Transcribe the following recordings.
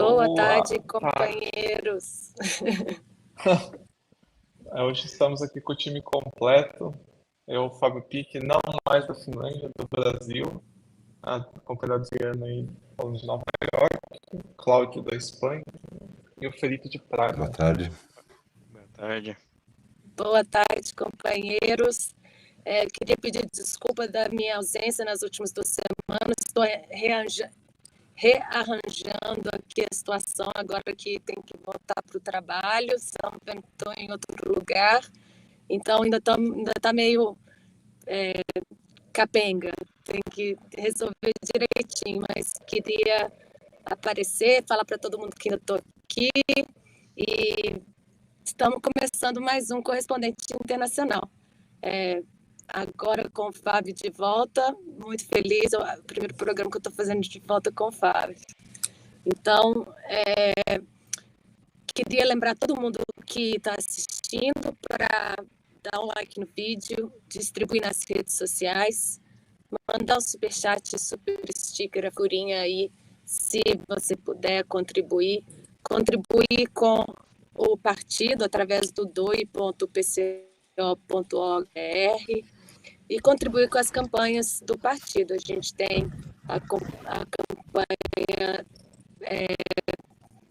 Boa Boa tarde, tarde. companheiros. Hoje estamos aqui com o time completo. Eu, Fábio Pique, não mais da Finlândia, do Brasil. Acompanhado de Ana aí, falando de Nova York. Cláudio da Espanha. E o Felipe de Boa Praga. tarde. Boa tarde. Boa tarde, companheiros. Queria pedir desculpa da minha ausência nas últimas 2 semanas. Estou rearranjando aqui a situação agora que tem que voltar para o trabalho. Estou em outro lugar. Então, ainda tá meio capenga. Tem que resolver direitinho, mas queria aparecer, falar para todo mundo que ainda estou aqui. E estamos começando mais um Correspondente Internacional. Agora com o Fábio de volta, muito feliz. É o primeiro programa que eu estou fazendo de volta com o Fábio. Então, queria lembrar todo mundo que está assistindo para dar um like no vídeo, distribuir nas redes sociais, mandar um superchat, super sticker, a curinha aí, se você puder contribuir com o partido através do doi.pco.org e contribuir com as campanhas do partido. A gente tem a campanha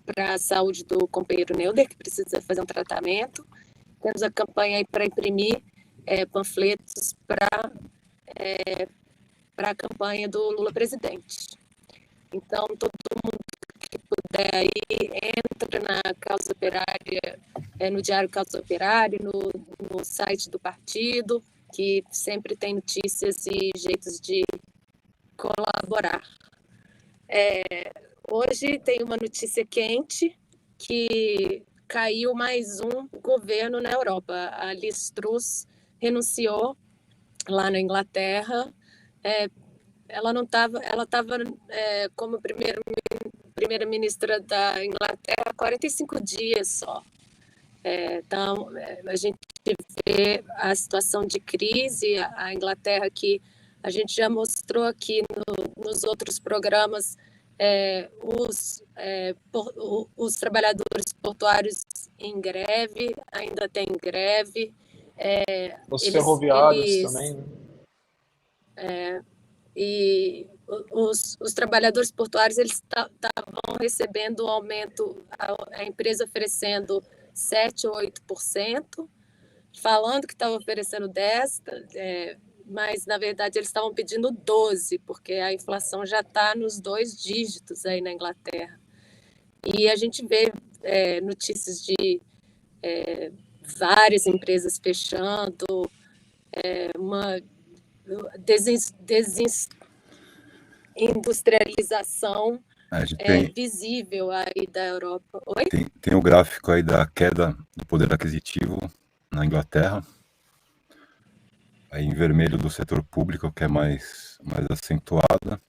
para a saúde do companheiro Neuder, que precisa fazer um tratamento. Temos a campanha aí para imprimir panfletos para a campanha do Lula presidente. Então, todo mundo que puder aí, entra na Causa Operária, no Diário Causa Operária, no site do partido, que sempre tem notícias e jeitos de colaborar. Hoje tem uma notícia quente, que caiu mais um governo na Europa. A Liz Truss renunciou lá na Inglaterra. Ela estava como primeira-ministra da Inglaterra há 45 dias só. Então, a gente vê a situação de crise, a Inglaterra, que a gente já mostrou aqui nos outros programas, os trabalhadores portuários em greve, ainda tem greve. Os ferroviários também, né? E os trabalhadores portuários eles estavam recebendo um aumento, a empresa oferecendo 7% ou 8%, falando que estava oferecendo 10%, mas na verdade eles estavam pedindo 12%, porque a inflação já está nos 2 dígitos aí na Inglaterra. E a gente vê notícias de várias empresas fechando, uma desindustrialização visível aí da Europa. Oi? Tem o gráfico aí da queda do poder aquisitivo na Inglaterra. Aí em vermelho do setor público, que é mais acentuada.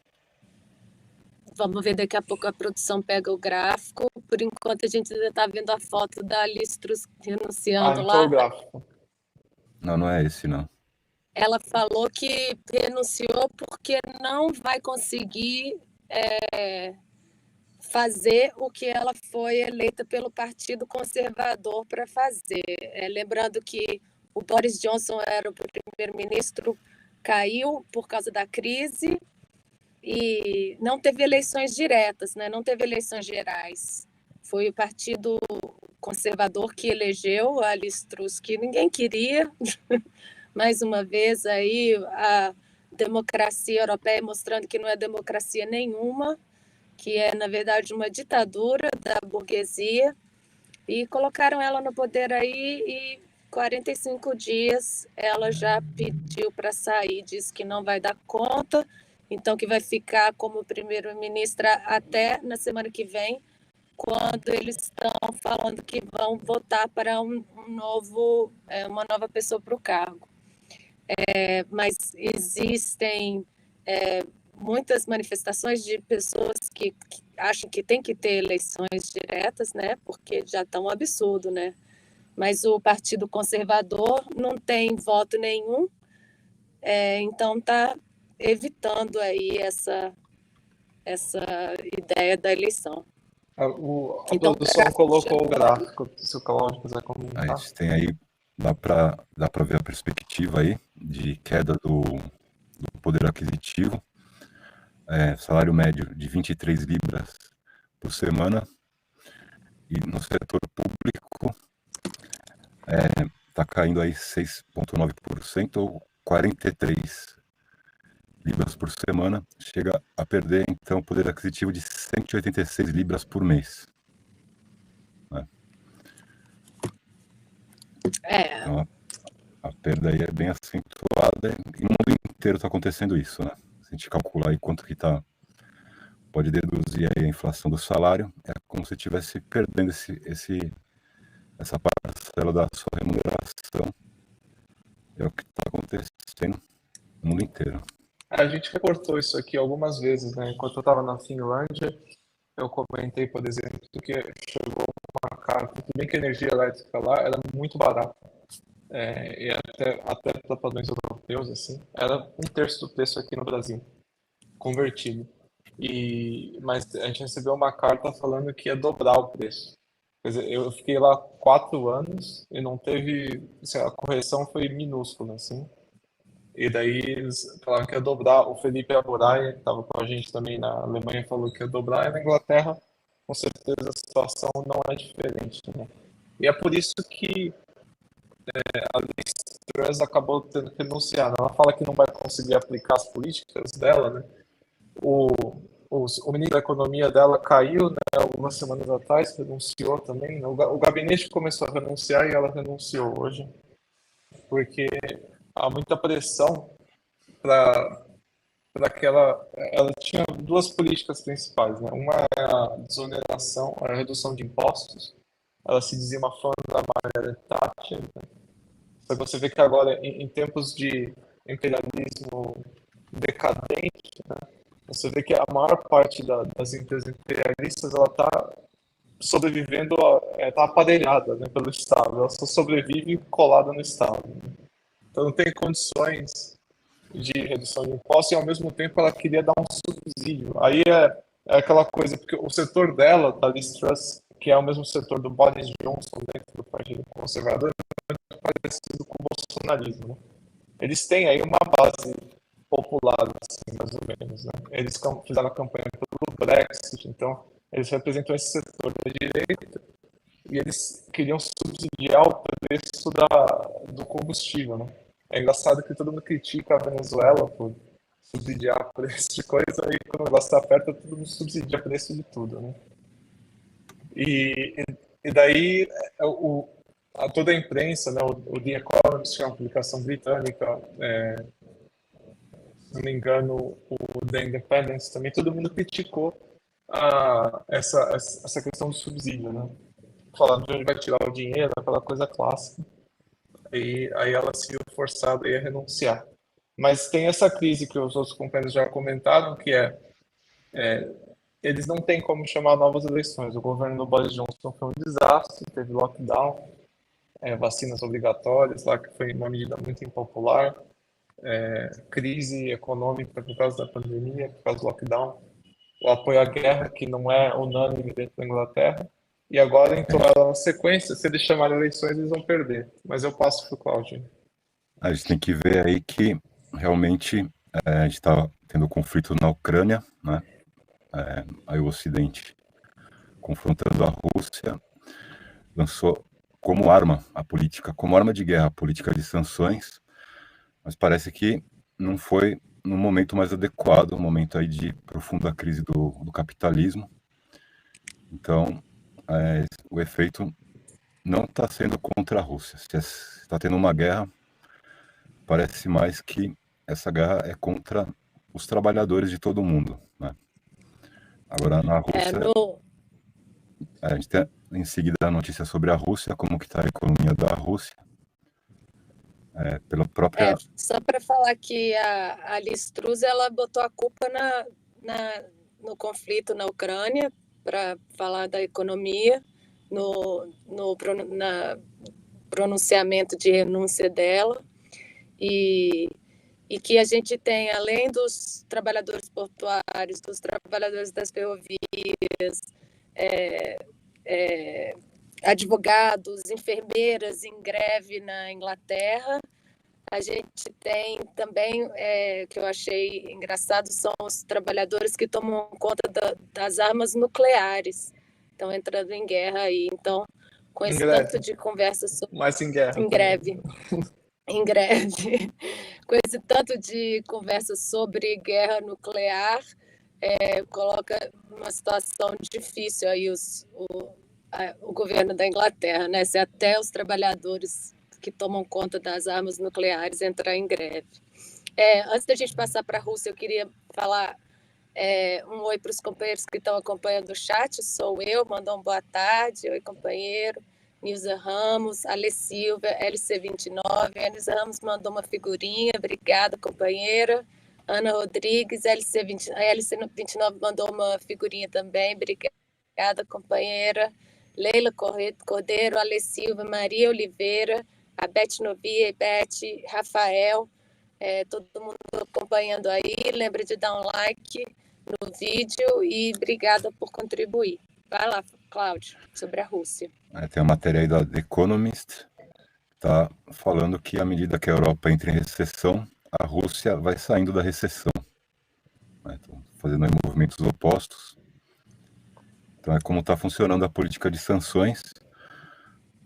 Vamos ver, daqui a pouco a produção pega o gráfico. Por enquanto a gente ainda está vendo a foto da Liz Truss renunciando lá. O gráfico. Não é esse, não. Ela falou que renunciou porque não vai conseguir fazer o que ela foi eleita pelo Partido Conservador para fazer. Lembrando que o Boris Johnson era o primeiro-ministro, caiu por causa da crise e não teve eleições diretas, né? Não teve eleições gerais. Foi o Partido Conservador que elegeu a Liz Truss, que ninguém queria. Mais uma vez aí a democracia europeia mostrando que não é democracia nenhuma, que é, na verdade, uma ditadura da burguesia, e colocaram ela no poder aí e 45 dias ela já pediu para sair, disse que não vai dar conta, então que vai ficar como primeira-ministra até na semana que vem, quando eles estão falando que vão votar para uma nova pessoa para o cargo. Mas existem muitas manifestações de pessoas que acham que tem que ter eleições diretas, né? Porque já está um absurdo, né? Mas o Partido Conservador não tem voto nenhum, então está evitando aí essa ideia da eleição. A Então, produção Cássio, colocou o chegou aí. gráfico, se o Cláudio quiser A comentar. gente tem aí, dá para ver a perspectiva aí de queda do poder aquisitivo, salário médio de 23 libras por semana, e no setor público está caindo aí 6,9% ou 43 libras por semana, chega a perder então o poder aquisitivo de 186 libras por mês. Né? Então a perda aí é bem acentuada e no mundo inteiro está acontecendo isso, né? Se a gente calcular aí quanto que pode deduzir aí a inflação do salário, é como se estivesse perdendo essa parcela da sua remuneração. É o que está acontecendo no mundo inteiro. A gente reportou isso aqui algumas vezes, né? Enquanto eu estava na Finlândia, eu comentei, por exemplo, que chegou uma carta, tudo bem que a energia elétrica lá era muito barata, e até para padrões europeus, assim, era 1/3 do preço aqui no Brasil, convertido. Mas a gente recebeu uma carta falando que ia dobrar o preço. Quer dizer, eu fiquei lá 4 anos e não teve, sei lá, a correção foi minúscula, assim. E daí eles falaram que ia dobrar. O Felipe Amorai, que estava com a gente também na Alemanha, falou que ia dobrar. E na Inglaterra, com certeza, a situação não é diferente, né? E é por isso que a Liz Truss acabou tendo que renunciar, né? Ela fala que não vai conseguir aplicar as políticas dela, né? O, o ministro da Economia dela caiu, né, algumas semanas atrás, renunciou também, né? O gabinete começou a renunciar e ela renunciou hoje, porque há muita pressão para ela tinha duas políticas principais, né? Uma é a desoneração, a redução de impostos. Ela se dizia uma fã da Margaret Thatcher, né? Só que você vê que agora, em tempos de imperialismo decadente, né? Você vê que a maior parte das empresas imperialistas ela está sobrevivendo, está aparelhada, né, pelo Estado. Ela só sobrevive colada no Estado, né? Então não tem condições de redução de impostos e ao mesmo tempo ela queria dar um subsídio. Aí é aquela coisa, porque o setor dela, da Liz Truss, que é o mesmo setor do Boris Johnson dentro do Partido Conservador, é muito parecido com o bolsonarismo, né? Eles têm aí uma base popular, assim, mais ou menos, né? Eles fizeram a campanha pelo Brexit, então eles representam esse setor da direita e eles queriam subsidiar o preço do combustível, né? É engraçado que todo mundo critica a Venezuela por subsidiar preço de coisa e quando o negócio está perto, todo mundo subsidia preço de tudo, né? E daí toda a imprensa, né, o The Economist, que é uma publicação britânica, se não me engano, o The Independent também, todo mundo criticou essa questão do subsídio, né? Falando de onde vai tirar o dinheiro, aquela coisa clássica. E aí ela se viu forçada a renunciar. Mas tem essa crise que os outros companheiros já comentaram, que eles não têm como chamar novas eleições. O governo do Boris Johnson foi um desastre, teve lockdown, vacinas obrigatórias, lá que foi uma medida muito impopular, crise econômica por causa da pandemia, por causa do lockdown, o apoio à guerra, que não é unânime dentro da Inglaterra. E agora, então, na sequência, se eles chamarem eleições, eles vão perder. Mas eu passo para o Cláudio. A gente tem que ver aí que realmente a gente está tendo conflito na Ucrânia, né? Aí o Ocidente confrontando a Rússia lançou como arma a política, como arma de guerra, a política de sanções, mas parece que não foi no momento mais adequado, um momento aí de profunda crise do capitalismo. Então, o efeito não está sendo contra a Rússia. Se está tendo uma guerra, parece mais que essa guerra é contra os trabalhadores de todo mundo, né? Agora, na Rússia, a gente tem em seguida a notícia sobre a Rússia, como que está a economia da Rússia, pela própria... Só para falar que a Liz Truss, ela botou a culpa no conflito na Ucrânia, para falar da economia, no pronunciamento de renúncia dela, e que a gente tem, além dos trabalhadores portuários, dos trabalhadores das ferrovias, advogados, enfermeiras em greve na Inglaterra. A gente tem também, que eu achei engraçado, são os trabalhadores que tomam conta das armas nucleares, estão entrando em guerra aí. Então, com esse tanto de conversa sobre... Mas em guerra. Em greve. Em greve. Com esse tanto de conversa sobre guerra nuclear, coloca uma situação difícil aí o governo da Inglaterra, né? Se até os trabalhadores que tomam conta das armas nucleares entrar em greve. Antes da gente passar para a Rússia, eu queria falar um oi para os companheiros que estão acompanhando o chat. Sou eu, mandou boa tarde. Oi, companheiro. Nilza Ramos, Ale Silva, LC29. A Nilza Ramos mandou uma figurinha. Obrigada, companheira. Ana Rodrigues, LC29 mandou uma figurinha também. Obrigada, companheira. Leila Cordeiro, Ale Silva, Maria Oliveira, a Beth Novia, Beth, Rafael, todo mundo acompanhando aí. Lembra de dar um like no vídeo e obrigada por contribuir. Vai lá, Cláudio, sobre a Rússia. Tem uma matéria aí da The Economist, tá falando que à medida que a Europa entra em recessão, a Rússia vai saindo da recessão. Estão fazendo aí movimentos opostos. Então é como está funcionando a política de sanções,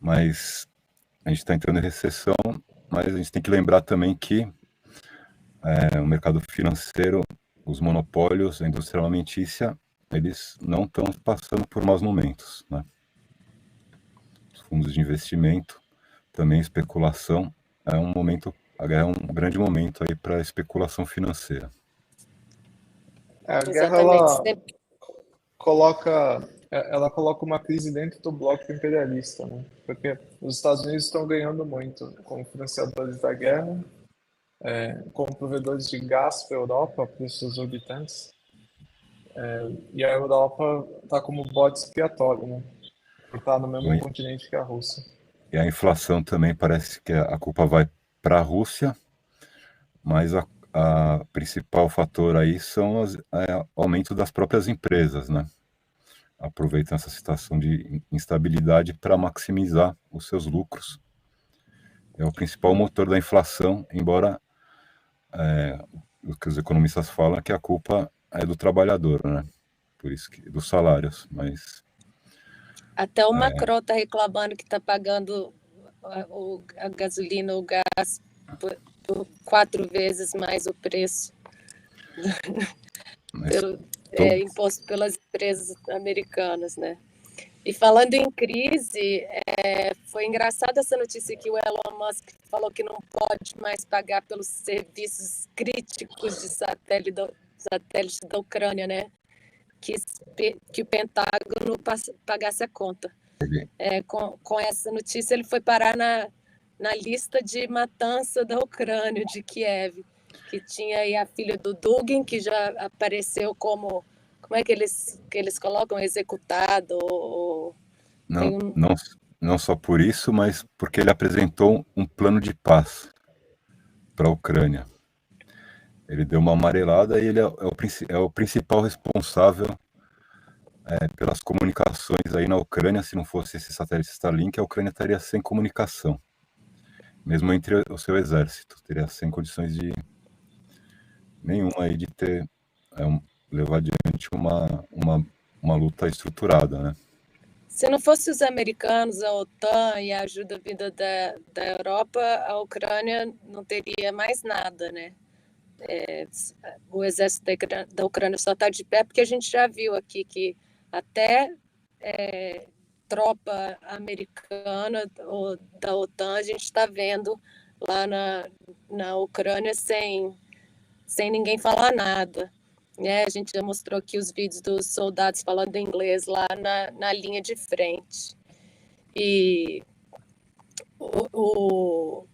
mas a gente está entrando em recessão, mas a gente tem que lembrar também que o mercado financeiro, os monopólios, a indústria alimentícia, eles não estão passando por maus momentos, né? Os fundos de investimento, também especulação, a guerra é um grande momento aí para a especulação financeira. A guerra ela coloca uma crise dentro do bloco imperialista, né? Porque os Estados Unidos estão ganhando muito como financiadores da guerra, como provedores de gás para a Europa, para os seus habitantes, e a Europa está como bode expiatório, né? Por estar no mesmo continente que a Rússia. E a inflação também parece que a culpa vai para a Rússia, mas a principal fator aí são o aumento das próprias empresas, né? Aproveitam essa situação de instabilidade para maximizar os seus lucros. É o principal motor da inflação, embora o que os economistas falam é que a culpa é do trabalhador, né? Por isso que dos salários, mas até o Macron está reclamando que está pagando a gasolina, o gás por 4 vezes mais o preço imposto pelas empresas americanas, né? E falando em crise, foi engraçada essa notícia que o Elon Musk falou que não pode mais pagar pelos serviços críticos de satélite da Ucrânia, né? Que o Pentágono pagasse a conta. Com essa notícia, ele foi parar na lista de matança da Ucrânia, de Kiev, que tinha aí a filha do Dugin, que já apareceu como é que eles colocam? Executado? Não só por isso, mas porque ele apresentou um plano de paz para a Ucrânia. Ele deu uma amarelada e ele é o principal responsável pelas comunicações aí na Ucrânia. Se não fosse esse satélite Starlink, a Ucrânia estaria sem comunicação. Mesmo entre o seu exército, teria sem condições de nenhuma aí de levar adiante uma luta estruturada, né? Se não fosse os americanos, a OTAN e a ajuda vinda da Europa, a Ucrânia não teria mais nada, né? O exército da Ucrânia só está de pé porque a gente já viu aqui que até tropa americana ou da OTAN a gente está vendo lá na Ucrânia sem ninguém falar nada. A gente já mostrou aqui os vídeos dos soldados falando inglês lá na linha de frente. E o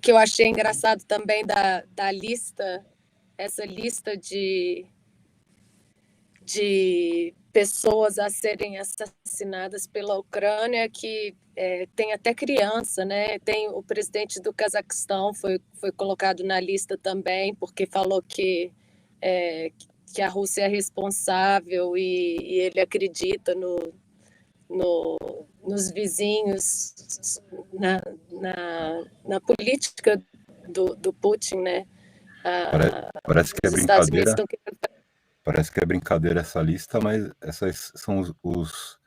que eu achei engraçado também da lista, essa lista de pessoas a serem assassinadas pela Ucrânia, que tem até criança, né? Tem o presidente do Cazaquistão, foi colocado na lista também, porque falou que que a Rússia é responsável e ele acredita nos vizinhos, na política do Putin, né? Parece que é Os Estados Unidos brincadeira, estão querendo. parece que é brincadeira essa lista, mas essas são os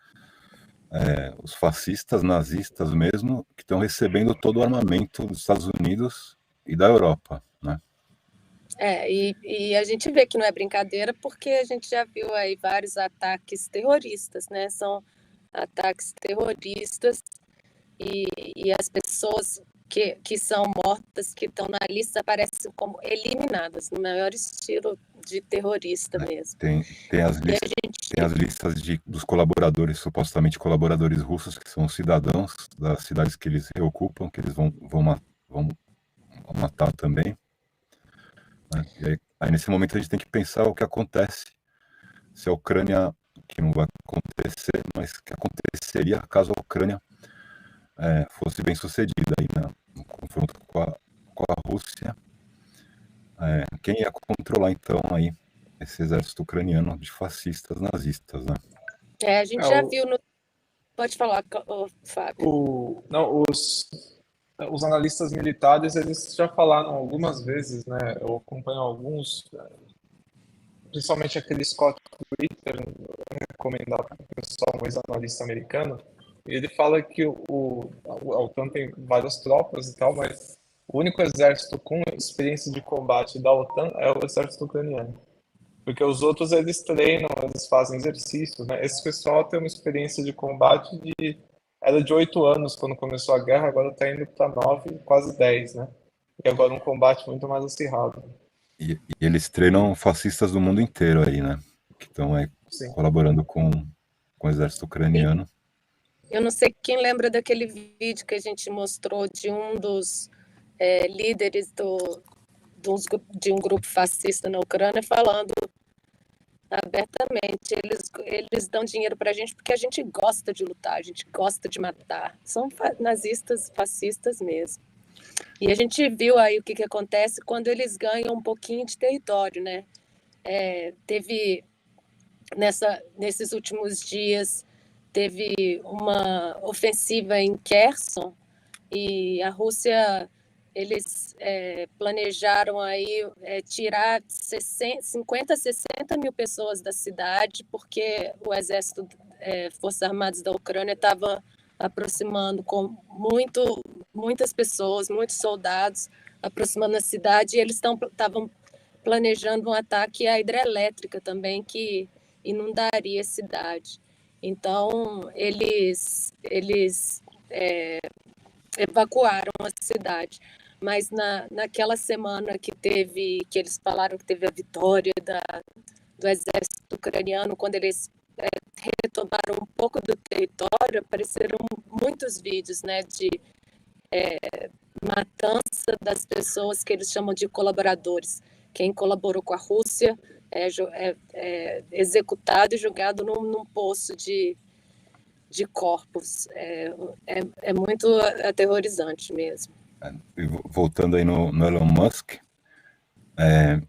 fascistas, nazistas mesmo, que estão recebendo todo o armamento dos Estados Unidos e da Europa, né? E a gente vê que não é brincadeira porque a gente já viu aí vários ataques terroristas, né? São ataques terroristas e as pessoas que são mortas, que estão na lista, aparecem como eliminadas, no maior estilo de terrorista mesmo. Tem as listas dos colaboradores, supostamente colaboradores russos, que são cidadãos das cidades que eles reocupam, que eles vão matar também. Né? E aí, nesse momento, a gente tem que pensar o que acontece se a Ucrânia, que não vai acontecer, mas que aconteceria caso a Ucrânia fosse bem sucedida aí no confronto com a Rússia. Quem ia controlar, então, aí esse exército ucraniano de fascistas nazistas, né? A gente já viu no... Pode falar, Fábio. Os analistas militares, eles já falaram algumas vezes, né? Eu acompanho alguns, principalmente aquele Scott Ritter, recomendado para o pessoal, um ex-analista americano. Ele fala que a OTAN tem várias tropas e tal, mas o único exército com experiência de combate da OTAN é o exército ucraniano. Porque os outros, eles treinam, eles fazem exercícios, né? Esse pessoal tem uma experiência de combate era de 8 anos quando começou a guerra, agora está indo para 9, quase 10, né? E agora um combate muito mais acirrado. E eles treinam fascistas do mundo inteiro aí, né? Que estão aí colaborando com o exército ucraniano. Eu não sei quem lembra daquele vídeo que a gente mostrou de um dos líderes de um grupo fascista na Ucrânia falando abertamente. Eles dão dinheiro para a gente porque a gente gosta de lutar, a gente gosta de matar. São nazistas, fascistas mesmo. E a gente viu aí o que acontece quando eles ganham um pouquinho de território, né? Teve, nesses últimos dias, teve uma ofensiva em Kherson e a Rússia, eles planejaram aí tirar 50, 60 mil pessoas da cidade porque o exército, Forças Armadas da Ucrânia estava aproximando com muitas pessoas, muitos soldados aproximando a cidade e eles estavam planejando um ataque à hidrelétrica também que inundaria a cidade. Então, eles evacuaram a cidade. Mas naquela semana que eles falaram que teve a vitória do exército ucraniano, quando eles retomaram um pouco do território, apareceram muitos vídeos, né, de matança das pessoas que eles chamam de colaboradores. Quem colaborou com a Rússia é executado e julgado num poço de corpos. É muito aterrorizante mesmo. E voltando aí no Elon Musk,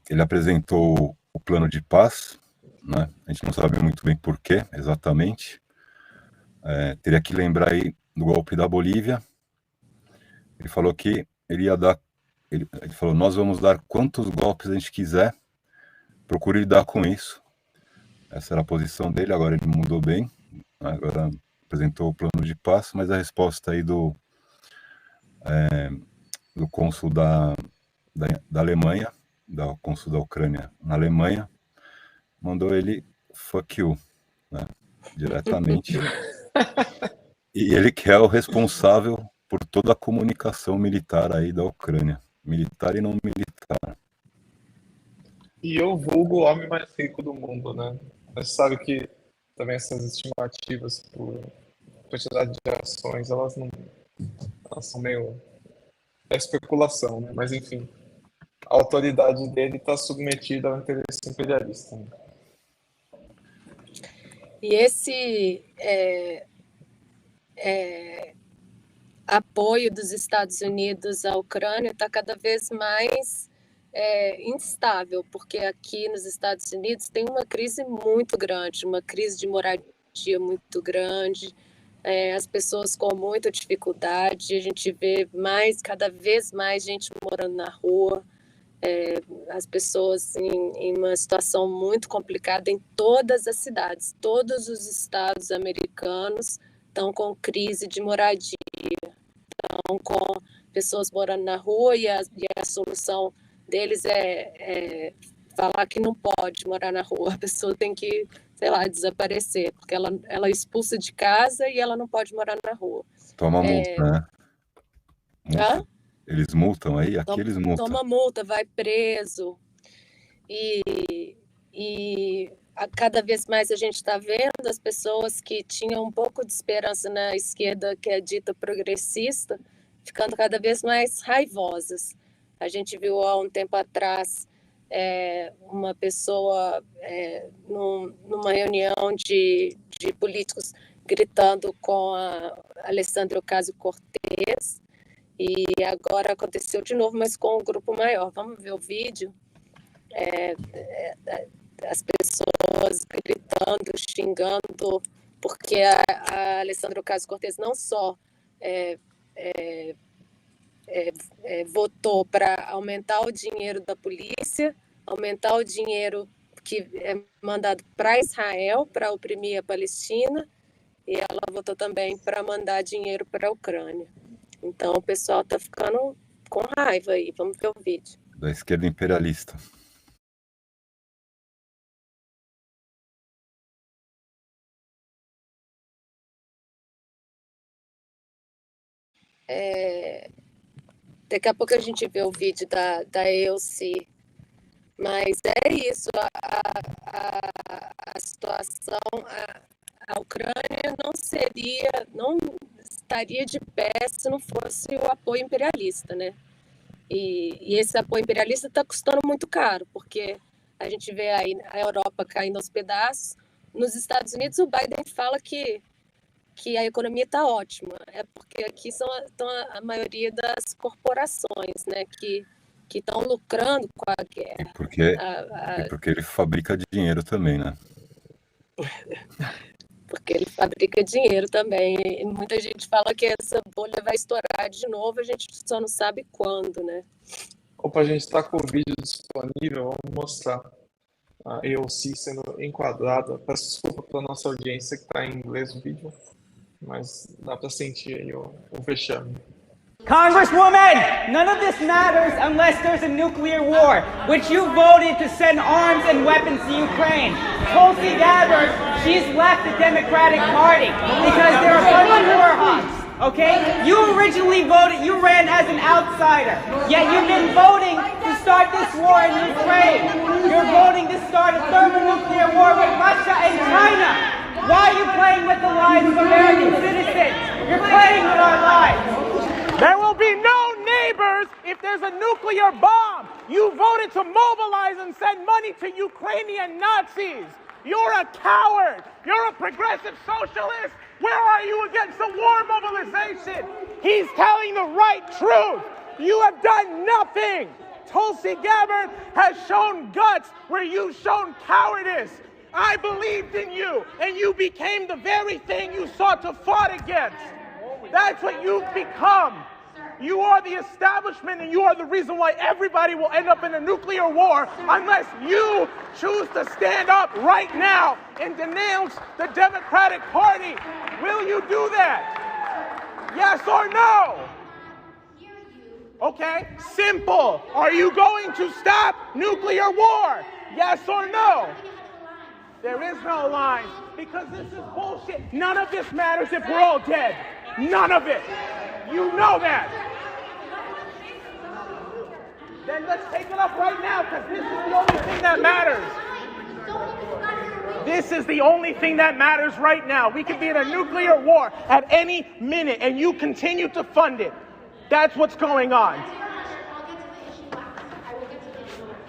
ele apresentou o plano de paz, né? A gente não sabe muito bem por que exatamente. Teria que lembrar aí do golpe da Bolívia. Ele falou que ele ia dar, ele falou, nós vamos dar quantos golpes a gente quiser, procure lidar com isso. Essa era a posição dele, agora ele mudou bem, agora apresentou o plano de paz, mas a resposta aí do cônsul da Alemanha, da cônsul da Ucrânia na Alemanha, mandou ele fuck you, né, diretamente. E ele que é o responsável por toda a comunicação militar aí da Ucrânia, militar e não militar. E eu vulgo o homem mais rico do mundo, né? Mas sabe que também essas estimativas por quantidade de ações, elas são meio especulação, né? Mas enfim, a autoridade dele está submetida ao interesse imperialista. Né? E esse apoio dos Estados Unidos à Ucrânia está cada vez mais instável, porque aqui nos Estados Unidos tem uma crise muito grande, uma crise de moradia muito grande, as pessoas com muita dificuldade, a gente vê cada vez mais gente morando na rua, as pessoas em uma situação muito complicada em todas as cidades, todos os estados americanos estão com crise de moradia, estão com pessoas morando na rua e a solução deles é falar que não pode morar na rua, a pessoa tem que, sei lá, desaparecer, porque ela é expulsa de casa e ela não pode morar na rua. Toma multa, né? Multa. Eles multam aí? Aqui eles multam. Toma multa, vai preso. E cada vez mais a gente está vendo as pessoas que tinham um pouco de esperança na esquerda, que é dita progressista, ficando cada vez mais raivosas. A gente viu há um tempo atrás uma pessoa numa reunião de políticos gritando com a Alessandra Ocasio-Cortez, e agora aconteceu de novo, mas com um grupo maior. Vamos ver o vídeo. As pessoas gritando, xingando, porque a Alessandra Ocasio-Cortez não só votou para aumentar o dinheiro da polícia, aumentar o dinheiro que é mandado para Israel, para oprimir a Palestina, e ela votou também para mandar dinheiro para a Ucrânia. Então o pessoal está ficando com raiva aí. Vamos ver o vídeo. Da esquerda imperialista. Daqui a pouco a gente vê o vídeo da EOC, mas é isso, a situação, a Ucrânia não estaria de pé se não fosse o apoio imperialista, né? E esse apoio imperialista está custando muito caro, porque a gente vê aí a Europa caindo aos pedaços. Nos Estados Unidos, o Biden fala que a economia está ótima, porque aqui estão a maioria das corporações, né, que estão lucrando com a guerra. Porque ele fabrica dinheiro também, né? Porque ele fabrica dinheiro também. E muita gente fala que essa bolha vai estourar de novo, a gente só não sabe quando, né? Opa, a gente está com o vídeo disponível, vamos mostrar a EOC sendo enquadrada. Peço desculpa para nossa audiência que está em inglês o vídeo, mas dá para sentir aí o vexame. Congresswoman, none of this matters unless there's a nuclear war, which you voted to send arms and weapons to Ukraine. Tulsi Gabbard, she's left the Democratic Party because they're a bunch of war hawks, okay? You originally voted, you ran as an outsider, yet you've been voting to start this war in Ukraine. You're voting to start a thermonuclear war with Russia and China. Why are you playing with the lives of American citizens? You're playing with our lives. There will be no neighbors if there's a nuclear bomb. You voted to mobilize and send money to Ukrainian Nazis. You're a coward. You're a progressive socialist. Where are you against the war mobilization? He's telling the right truth. You have done nothing. Tulsi Gabbard has shown guts where you've shown cowardice. I believed in you, and you became the very thing you sought to fight against. That's what you've become. You are the establishment, and you are the reason why everybody will end up in a nuclear war unless you choose to stand up right now and denounce the Democratic Party. Will you do that? Yes or no? Okay, simple. Are you going to stop nuclear war? Yes or no? There is no line, because this is bullshit. None of this matters if we're all dead. None of it. You know that. Then let's take it up right now, because this is the only thing that matters. This is the only thing that matters right now. We could be in a nuclear war at any minute, and you continue to fund it. That's what's going on.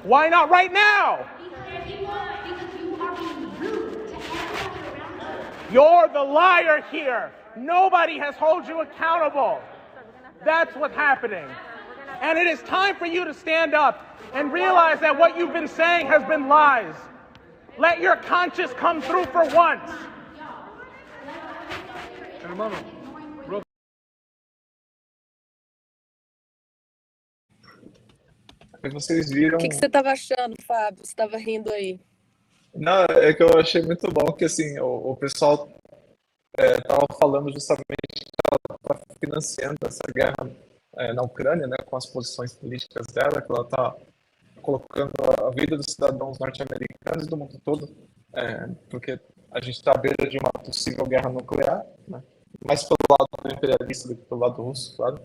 Why not right now? You're the liar here. Nobody has held you accountable. That's what's happening. And it is time for you to stand up and realize that what you've been saying has been lies. Let your conscience come through for once. Vocês viram. O que você estava achando, Fábio? Você estava rindo aí. Não, é que eu achei muito bom que assim, o pessoal estava falando justamente que ela está financiando essa guerra na Ucrânia, né, com as posições políticas dela, que ela está colocando a vida dos cidadãos norte-americanos e do mundo todo, porque a gente está à beira de uma possível guerra nuclear, né, mais pelo lado imperialista do que pelo lado russo, claro.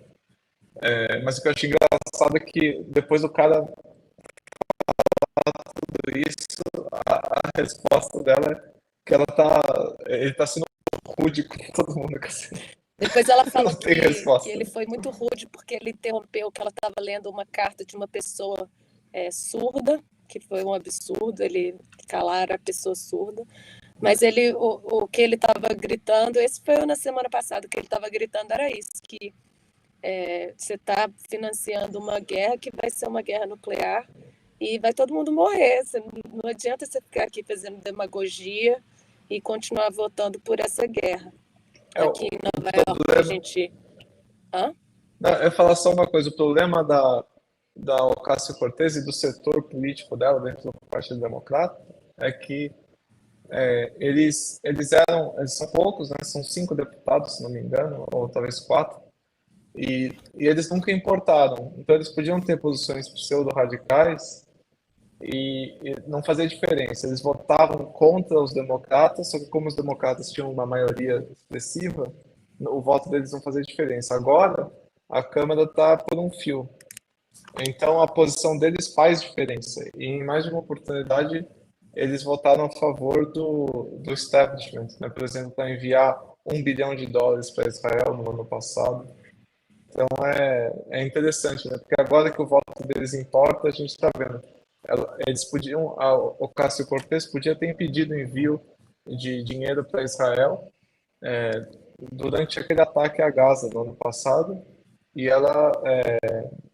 Mas o que eu achei engraçado é que depois do cara falar tudo isso, a resposta dela é que ele está sendo rude com todo mundo. Depois ela falou Não tem que resposta. ele foi muito rude porque ele interrompeu que ela estava lendo uma carta de uma pessoa surda, que foi um absurdo ele calar a pessoa surda. Mas o que ele estava gritando, esse foi na semana passada, o que ele estava gritando era isso, que você está financiando uma guerra que vai ser uma guerra nuclear e vai todo mundo morrer. Não adianta você ficar aqui fazendo demagogia e continuar votando por essa guerra. Aqui em Nova York, a gente... Hã? Não, eu ia falar só uma coisa. O problema da Ocasio-Cortez e do setor político dela dentro do Partido Democrata é que eles são poucos, né? São 5 deputados, se não me engano, ou talvez 4, e eles nunca importaram. Então eles podiam ter posições pseudo-radicais e não fazia diferença. Eles votavam contra os democratas, só que como os democratas tinham uma maioria expressiva, o voto deles não fazia diferença. Agora, a Câmara está por um fio. Então, a posição deles faz diferença. E em mais de uma oportunidade, eles votaram a favor do establishment, né? Por exemplo, para enviar $1 bilhão para Israel no ano passado. Então, é interessante, né? Porque agora que o voto deles importa, a gente está vendo. Eles podiam, a Ocasio-Cortez podia ter impedido o envio de dinheiro para Israel durante aquele ataque a Gaza no ano passado, e ela,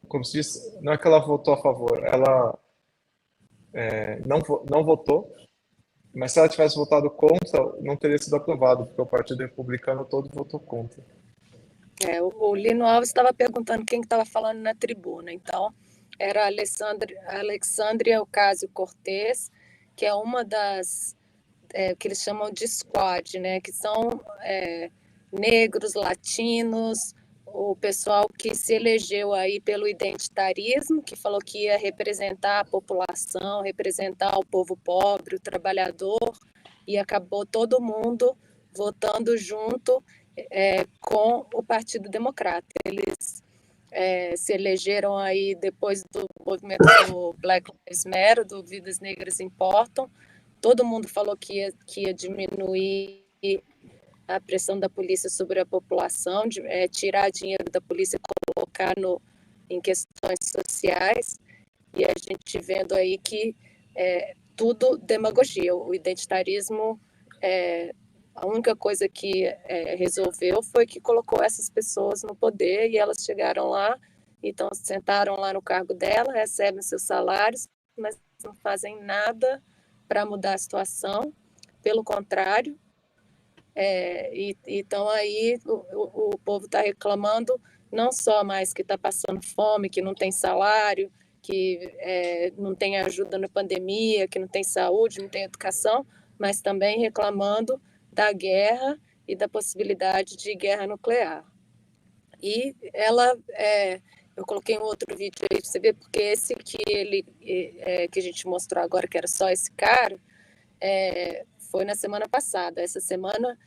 como se diz, não é que ela votou a favor, ela não votou, mas se ela tivesse votado contra, não teria sido aprovado, porque o Partido Republicano todo votou contra. O Lino Alves estava perguntando quem estava falando na tribuna, então era a Alexandria Ocasio-Cortez, que é uma das que eles chamam de squad, né? Que são negros, latinos, o pessoal que se elegeu aí pelo identitarismo, que falou que ia representar a população, representar o povo pobre, o trabalhador, e acabou todo mundo votando junto com o Partido Democrata. Eles se elegeram aí depois do movimento do Black Lives Matter, do Vidas Negras Importam. Todo mundo falou que ia diminuir a pressão da polícia sobre a população, tirar dinheiro da polícia e colocar em questões sociais, e a gente vendo aí que tudo demagogia. O identitarismo, a única coisa que resolveu foi que colocou essas pessoas no poder, e elas chegaram lá, então sentaram lá no cargo dela, recebem seus salários, mas não fazem nada para mudar a situação, pelo contrário. Então aí o povo está reclamando não só mais que está passando fome, que não tem salário, que não tem ajuda na pandemia, que não tem saúde, não tem educação, mas também reclamando da guerra e da possibilidade de guerra nuclear. E ela, eu coloquei um outro vídeo aí para você ver, porque esse que a gente mostrou agora, que era só esse cara, foi na semana passada. Essa semana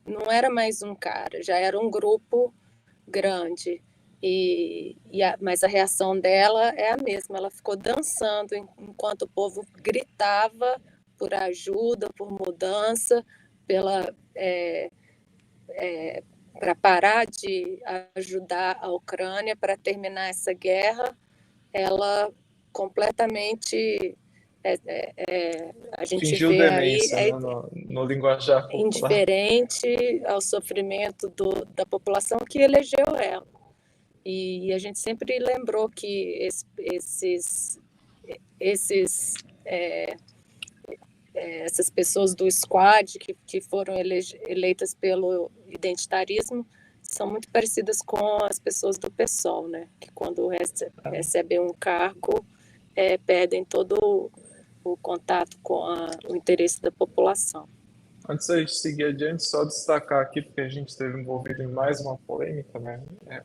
não era mais um cara, já era um grupo grande. Mas a reação dela é a mesma. Ela ficou dançando enquanto o povo gritava por ajuda, por mudança, para parar de ajudar a Ucrânia, para terminar essa guerra. Ela completamente... a gente fingiu vê demência, aí, no linguajar popular, indiferente ao sofrimento da população que elegeu ela. E a gente sempre lembrou que essas pessoas do Squad que foram eleitas pelo identitarismo são muito parecidas com as pessoas do PSOL, né? Que quando recebem um cargo perdem todo o contato com o interesse da população. Antes da gente seguir adiante, só destacar aqui, porque a gente esteve envolvido em mais uma polêmica, né? É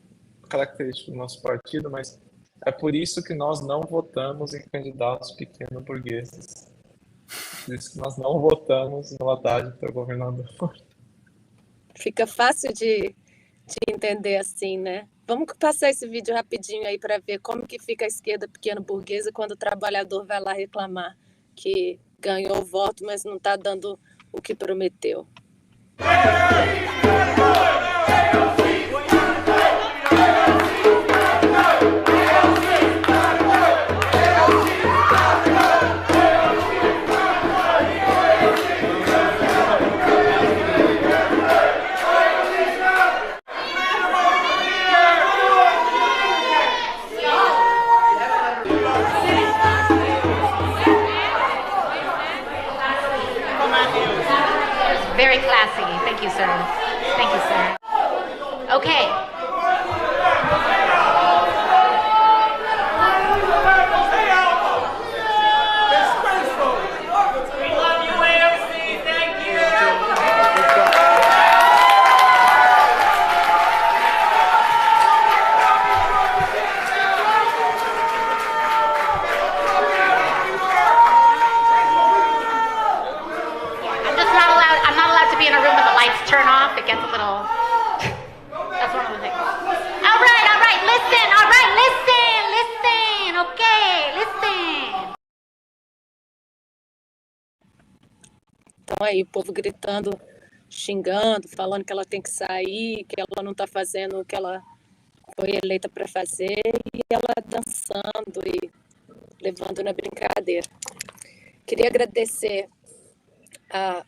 característico do nosso partido, mas é por isso que nós não votamos em candidatos pequeno-burgueses. Por isso que nós não votamos no Haddad para governador. Fica fácil de entender assim, né? Vamos passar esse vídeo rapidinho aí para ver como que fica a esquerda pequeno-burguesa quando o trabalhador vai lá reclamar que ganhou o voto, mas não está dando o que prometeu. Very classy. Thank you, sir. Thank you, sir. Okay. We love you, AOC. Thank you. I'm not allowed to be in a room when the lights turn off. It gets a little. That's one of the things. All right. Listen. All right, listen. Okay, listen. Então aí, o povo gritando, xingando, falando que ela tem que sair, que ela não está fazendo o que ela foi eleita para fazer, e ela dançando e levando na brincadeira. Queria agradecer a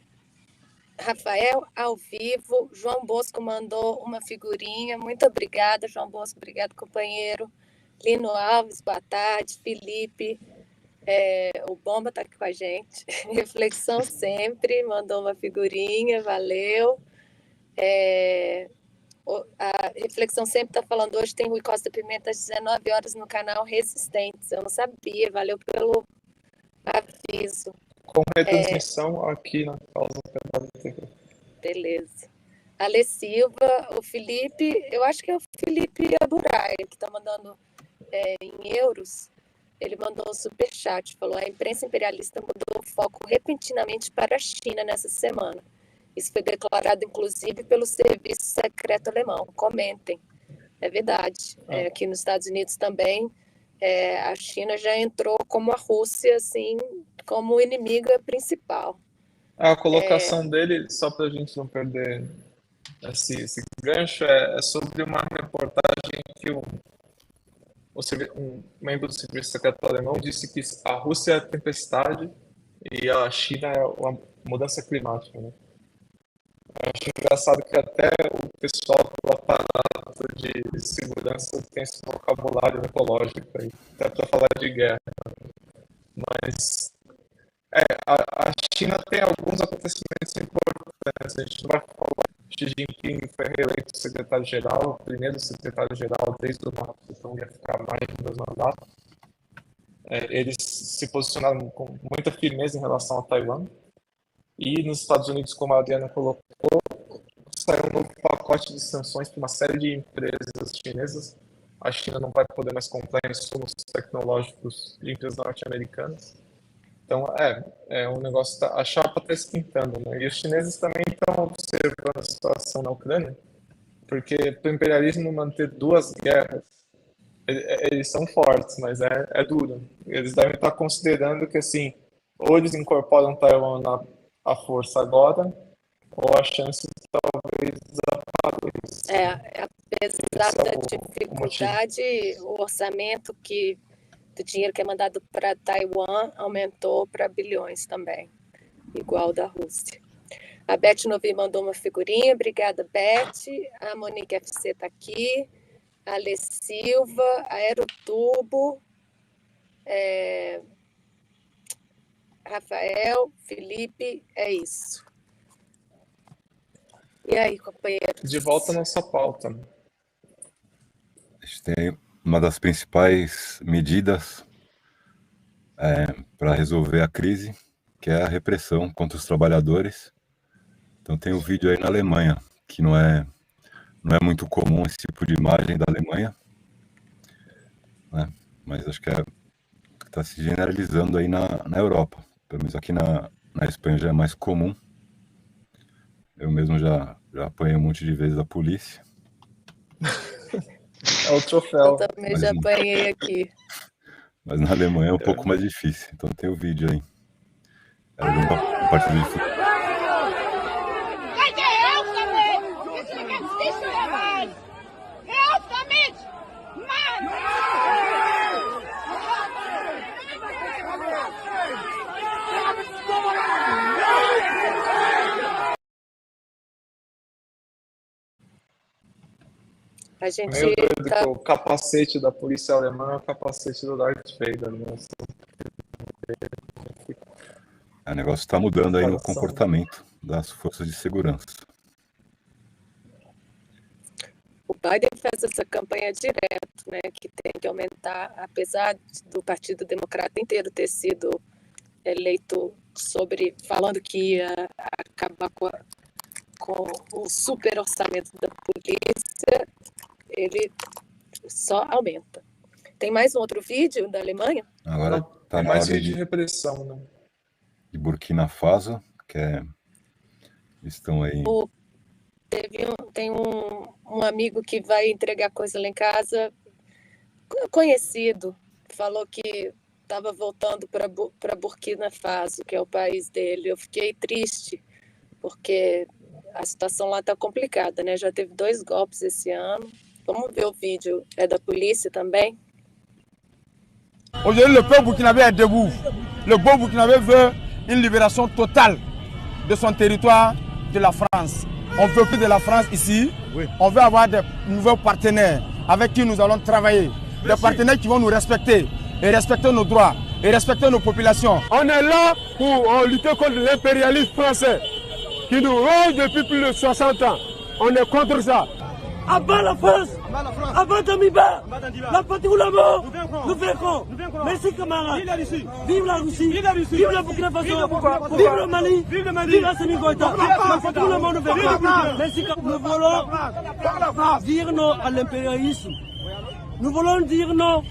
Rafael ao vivo, João Bosco mandou uma figurinha, muito obrigada, João Bosco, obrigado, companheiro. Lino Alves, boa tarde, Felipe, o Bomba está aqui com a gente, Reflexão Sempre, mandou uma figurinha, valeu. A Reflexão Sempre está falando, hoje tem Rui Costa Pimenta às 19 horas no canal Resistentes, eu não sabia, valeu pelo aviso. Com retransmissão aqui na Causa Pedal TV. Beleza. Ale Silva, o Felipe, eu acho que é o Felipe Aburaia, que está mandando em euros. Ele mandou um superchat, falou: a imprensa imperialista mudou o foco repentinamente para a China nessa semana. Isso foi declarado, inclusive, pelo Serviço Secreto Alemão. Comentem. É verdade. Aqui nos Estados Unidos também, a China já entrou como a Rússia, assim, como inimiga principal. A colocação dele, só para a gente não perder esse gancho, é sobre uma reportagem que um membro do Serviço Secreto Alemão disse que a Rússia é a tempestade e a China é a mudança climática, né? Eu acho engraçado que até o pessoal do aparato de segurança tem esse vocabulário ecológico aí, até para falar de guerra. Mas a China tem alguns acontecimentos importantes. A gente não vai falar. Xi Jinping foi reeleito secretário-geral, o primeiro secretário-geral desde o Mao Tse-tung, ia ficar mais de 2 mandatos. Eles se posicionaram com muita firmeza em relação a Taiwan. E nos Estados Unidos, como a Adriana colocou, saiu um novo pacote de sanções para uma série de empresas chinesas. A China não vai poder mais comprar insumos tecnológicos de empresas norte-americanas. Então, um negócio, a chapa está esquentando, né? E os chineses também estão observando a situação na Ucrânia, porque para o imperialismo manter 2 guerras, eles são fortes, mas é duro. Eles devem estar considerando que, assim, ou eles incorporam Taiwan à força agora, ou a chance talvez desapareça. Apesar da dificuldade, o orçamento do dinheiro que é mandado para Taiwan aumentou para bilhões também, igual da Rússia. A Beth Novi mandou uma figurinha, obrigada, Beth. A Monique FC está aqui. Ale Silva, Aerotubo, Rafael, Felipe, é isso. E aí, companheiro? De volta à nossa pauta. A gente tem uma das principais medidas para resolver a crise, que é a repressão contra os trabalhadores. Então tem um vídeo aí na Alemanha, que não é muito comum esse tipo de imagem da Alemanha, né? Mas acho que está se generalizando aí na Europa. Pelo menos aqui na Espanha já é mais comum. Eu mesmo já apanhei um monte de vezes a polícia. É o troféu. Eu também já apanhei aqui. Mas na Alemanha é um pouco mais difícil. Então tem o vídeo aí. Era de uma partida de futebol. A gente Meio doido que o capacete da polícia alemã é o capacete do Darth Vader, né? O negócio está mudando aí no comportamento das forças de segurança. O Biden faz essa campanha direto, né, que tem que aumentar, apesar do Partido Democrata inteiro ter sido eleito falando que ia acabar com o super orçamento da polícia, ele só aumenta. Tem mais um outro vídeo da Alemanha? Agora tá mais na hora de repressão, né? de Burkina Faso, estão aí. Tem um amigo que vai entregar coisa lá em casa, conhecido, falou que estava voltando para Burkina Faso, que é o país dele. Eu fiquei triste, porque a situação lá está complicada, né? Já teve 2 golpes esse ano. Vamos ver o vídeo. É da polícia também? Aujourd'hui, le peuple burkinabé est debout. Le peuple burkinabé veut une libération totale de son territoire, de la France. On veut plus de la France ici. Oui. On veut avoir des nouveaux partenaires avec qui nous allons travailler. Des partenaires qui vont nous respecter et respecter nos droits et respecter nos populations. On est là pour lutter contre l'impérialisme français qui nous ronge depuis plus de 60 ans. On est contre ça. Avant la France, avant Damiba, la patrie ou la mort, nous vaincrons. Merci camarades. Vive la Russie, vive la Burkina Faso, vive le Mali, vive la Sénégal. La patrie ou la mort, nous vaincrons. Merci. Nous voulons dire non à l'impérialisme. Nous voulons dire non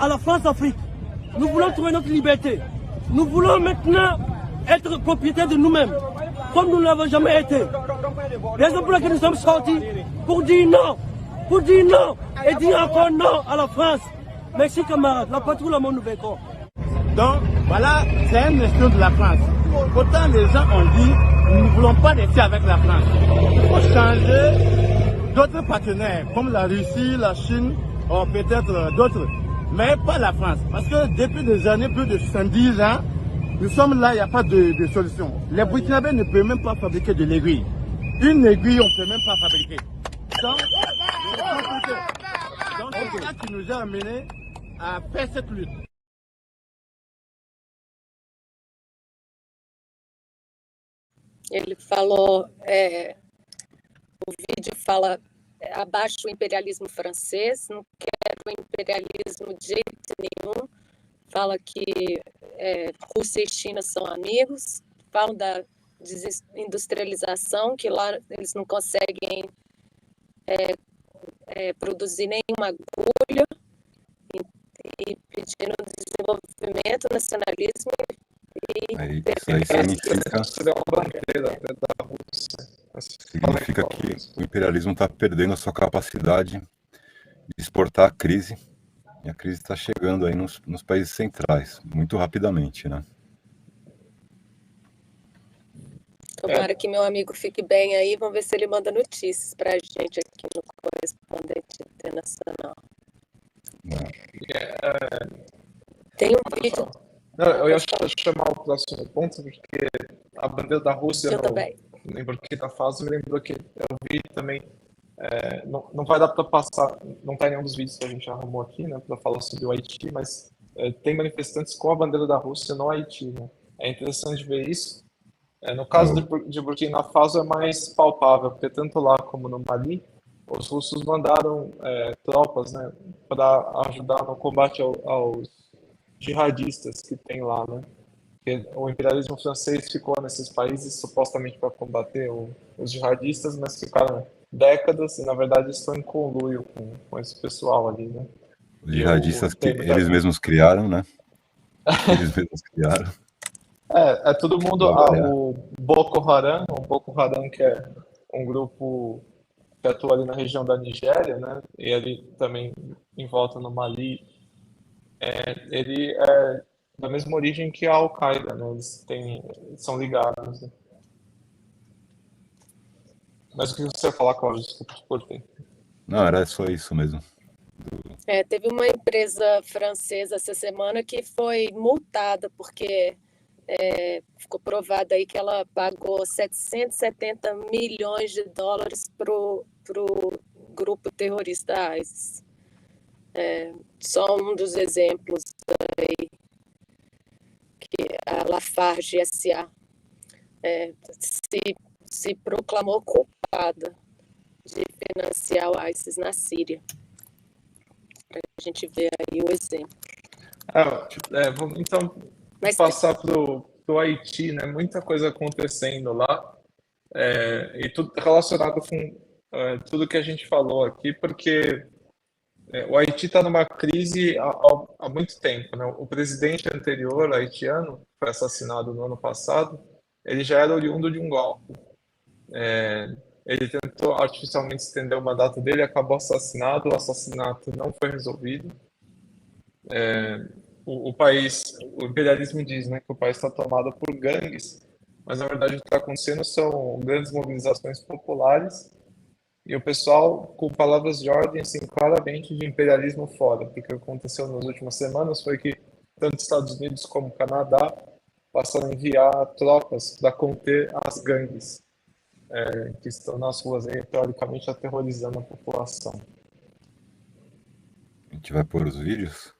à la France-Afrique. Nous voulons trouver notre liberté. Nous voulons maintenant être propriétaires de nous-mêmes, comme nous ne l'avons jamais été. Raison pour laquelle nous sommes sortis, pour dire non et dire encore non à la France. Merci camarades, la patrie ou la mort nous vaincrons. Donc voilà, c'est un espoir de la France. Pourtant les gens ont dit, nous ne voulons pas rester avec la France. Il faut changer d'autres partenaires, comme la Russie, la Chine, ou peut-être d'autres, mais pas la France. Parce que depuis des années, plus de 70 ans, nous sommes là, il n'y a pas de solution. Les Burkinabés ne peuvent même pas fabriquer de l'aiguille. Une aiguille, on ne peut même pas fabriquer. Donc c'est ça qui nous a amené à faire cette lutte. Ele falou, o vídeo fala, abaixo o imperialismo francês, não quero o imperialismo de jeito nenhum. Fala que Rússia e China são amigos, falam da desindustrialização, que lá eles não conseguem produzir nenhuma agulha, e pedindo desenvolvimento, nacionalismo Isso aí significa que o imperialismo está perdendo a sua capacidade de exportar a crise, e a crise está chegando aí nos países centrais, muito rapidamente, né? Tomara que meu amigo fique bem aí, vamos ver se ele manda notícias para a gente aqui no Correspondente Internacional. Tem um vídeo... Eu ia chamar o próximo ponto, porque a bandeira da Rússia em Burkina Faso me lembrou que eu vi também não vai dar para passar, não está em nenhum dos vídeos que a gente arrumou aqui, né, para falar sobre o Haiti, mas tem manifestantes com a bandeira da Rússia no Haiti, né? É interessante ver isso. No caso de Burkina Faso é mais palpável, porque tanto lá como no Mali, os russos mandaram tropas, né, para ajudar no combate aos jihadistas que tem lá, né? Porque o imperialismo francês ficou nesses países supostamente para combater os jihadistas, mas ficaram décadas e, na verdade, estão em conluio com esse pessoal ali, né? Os jihadistas que eles mesmos criaram, né? Eles mesmos criaram. É todo mundo. O Boko Haram, que é um grupo que atua ali na região da Nigéria, né? E ali também em volta no Mali, ele é da mesma origem que a Al-Qaeda, né? Eles são ligados, né? Mas o que você ia falar, Cláudio? Desculpa, te cortei. Não, era só isso mesmo. Teve uma empresa francesa essa semana que foi multada porque ficou provado aí que ela pagou 770 milhões de dólares pro grupo terrorista ISIS. Só um dos exemplos aí que a Lafarge S.A. Se proclamou culpada de financiar o ISIS na Síria. Para a gente ver aí o exemplo. Vamos então passar para o Haiti, né? Muita coisa acontecendo lá, e tudo relacionado com tudo que a gente falou aqui, porque o Haiti está numa crise há muito tempo, né? O presidente anterior haitiano foi assassinado no ano passado. Ele já era oriundo de um golpe. Ele tentou artificialmente estender o mandato dele, acabou assassinado. O assassinato não foi resolvido. O país, o imperialismo diz, né, que o país está tomado por gangues, mas na verdade o que está acontecendo são grandes mobilizações populares e o pessoal com palavras de ordem, assim, claramente de imperialismo fora, porque o que aconteceu nas últimas semanas foi que tanto Estados Unidos como o Canadá passaram a enviar tropas para conter as gangues que estão nas ruas aí, teoricamente aterrorizando a população. A gente vai pôr os vídeos?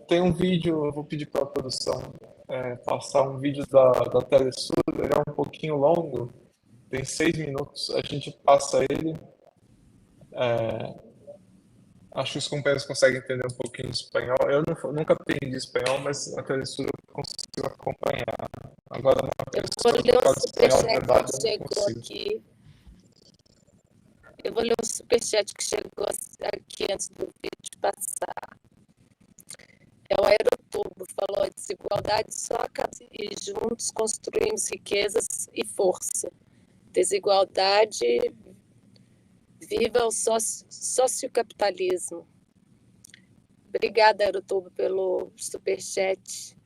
Tem um vídeo, eu vou pedir para a produção passar um vídeo da Telesur, ele é um pouquinho longo, tem 6 minutos, a gente passa ele. Acho que os companheiros conseguem entender um pouquinho de espanhol. Eu nunca aprendi espanhol, mas a Telesur eu consigo acompanhar. Agora, eu vou ler um superchat que chegou aqui. Eu vou ler um superchat que chegou aqui antes do vídeo passar. O Aerotubo falou: desigualdade só acaba e juntos construímos riquezas e força. Desigualdade, viva o sociocapitalismo. Obrigada, Aerotubo, pelo superchat.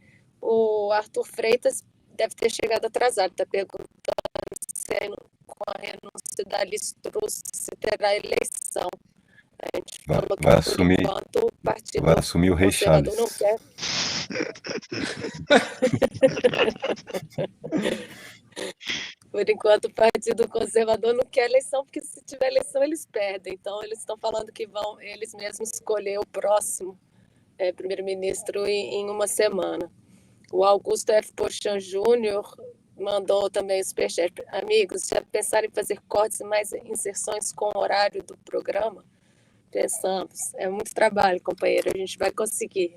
O Arthur Freitas deve ter chegado atrasado, está perguntando se com a renúncia da Liz Truss se terá eleição. A gente falou que o partido vai assumir o Rei Charles. Não quer. Por enquanto, o Partido Conservador não quer eleição, porque se tiver eleição, eles perdem. Então, eles estão falando que vão eles mesmos escolher o próximo primeiro-ministro em uma semana. O Augusto F. Pochan Júnior mandou também o superchat. Amigos, já pensaram em fazer cortes e mais inserções com o horário do programa? Pensamos. É muito trabalho, companheiro. A gente vai conseguir.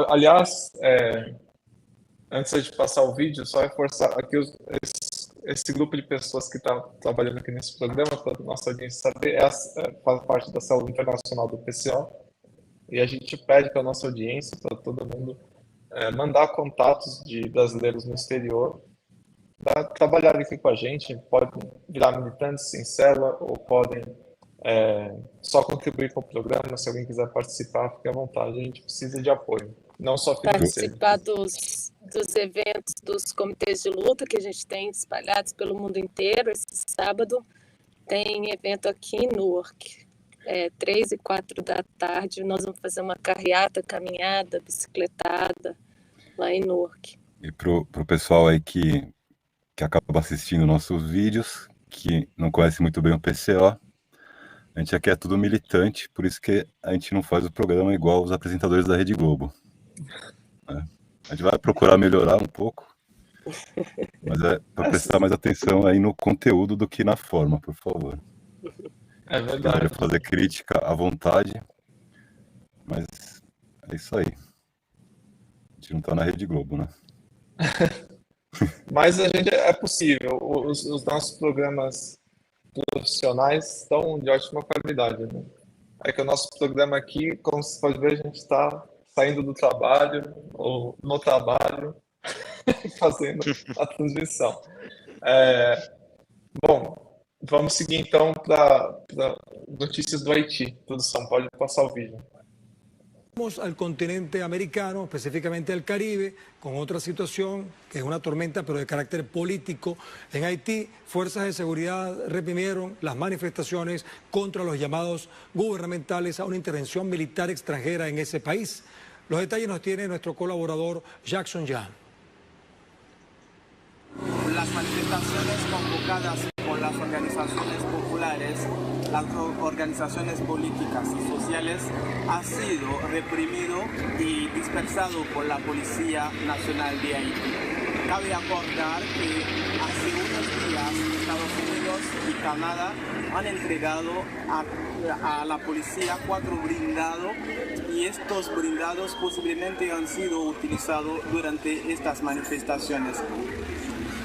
Aliás, antes de passar o vídeo, só reforçar aqui esse grupo de pessoas que está trabalhando aqui nesse programa, para a nossa audiência saber, faz parte da célula internacional do PCO, e a gente pede para a nossa audiência, para todo mundo, mandar contatos de brasileiros no exterior para trabalhar aqui com a gente. Podem virar militantes em célula ou podem só contribuir com o programa. Se alguém quiser participar, fique à vontade. A gente precisa de apoio, não só financeiro. Participar dos eventos dos comitês de luta que a gente tem espalhados pelo mundo inteiro. Esse sábado tem evento aqui em Newark, 3 e 4 da tarde. Nós vamos fazer uma carreata, caminhada, bicicletada lá em Newark. E pro pessoal aí que que acaba assistindo nossos vídeos, que não conhece muito bem o PCO. A gente aqui é tudo militante, por isso que a gente não faz o programa igual os apresentadores da Rede Globo. A gente vai procurar melhorar um pouco, mas é para prestar mais atenção aí no conteúdo do que na forma, por favor. É verdade. Quero fazer crítica à vontade, mas é isso aí. A gente não tá na Rede Globo, né? Mas a gente é possível. Os nossos programas profissionais estão de ótima qualidade, né? É que o nosso programa aqui, como você pode ver, a gente está saindo do trabalho ou no trabalho fazendo a transmissão. Bom, vamos seguir então para notícias do Haití. Produção, pode passar o vídeo. Vamos al continente americano, específicamente al Caribe, con otra situación que es una tormenta pero de carácter político. En Haití, fuerzas de seguridad reprimieron las manifestaciones contra los llamados gubernamentales a una intervención militar extranjera en ese país. Los detalles nos tiene nuestro colaborador Jackson Jan. Las manifestaciones convocadas por las organizaciones populares, las organizaciones políticas y sociales, ha sido reprimido y dispersado por la Policía Nacional de Haití. Cabe acordar que hace unos días Estados Unidos y Canadá han entregado a la policía 4 blindados y estos blindados posiblemente han sido utilizados durante estas manifestaciones.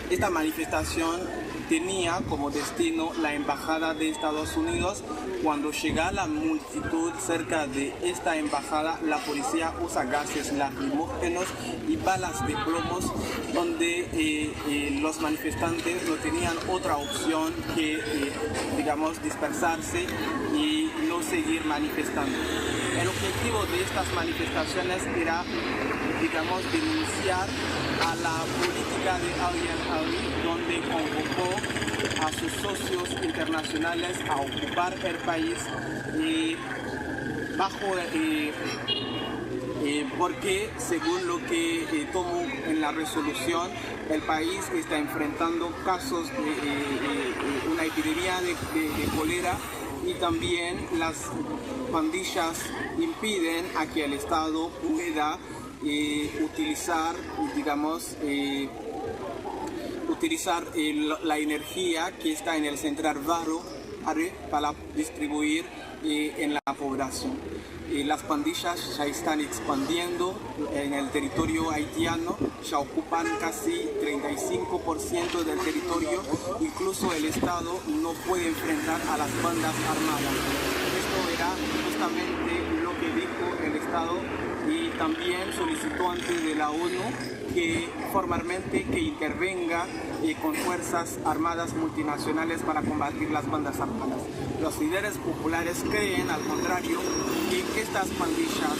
Esta manifestación tenía como destino la embajada de Estados Unidos. Cuando llega la multitud cerca de esta embajada, la policía usa gases lacrimógenos y balas de plomos, donde los manifestantes no tenían otra opción que, digamos, dispersarse y no seguir manifestando. El objetivo de estas manifestaciones era, digamos, denunciar a la política de Ariel Henry, donde convocó a sus socios internacionales a ocupar el país porque, según lo que tomó en la resolución, el país está enfrentando casos de una epidemia de cólera y también las pandillas impiden a que el Estado pueda utilizar, digamos, la energía que está en el central Varo para distribuir en la población. Las pandillas ya están expandiendo en el territorio haitiano, ya ocupan casi 35% del territorio, incluso el Estado no puede enfrentar a las bandas armadas. Esto era justamente lo que dijo el Estado y también solicitó ante la ONU que formalmente que intervenga con fuerzas armadas multinacionales para combatir las bandas armadas. Los líderes populares creen, al contrario, que estas pandillas,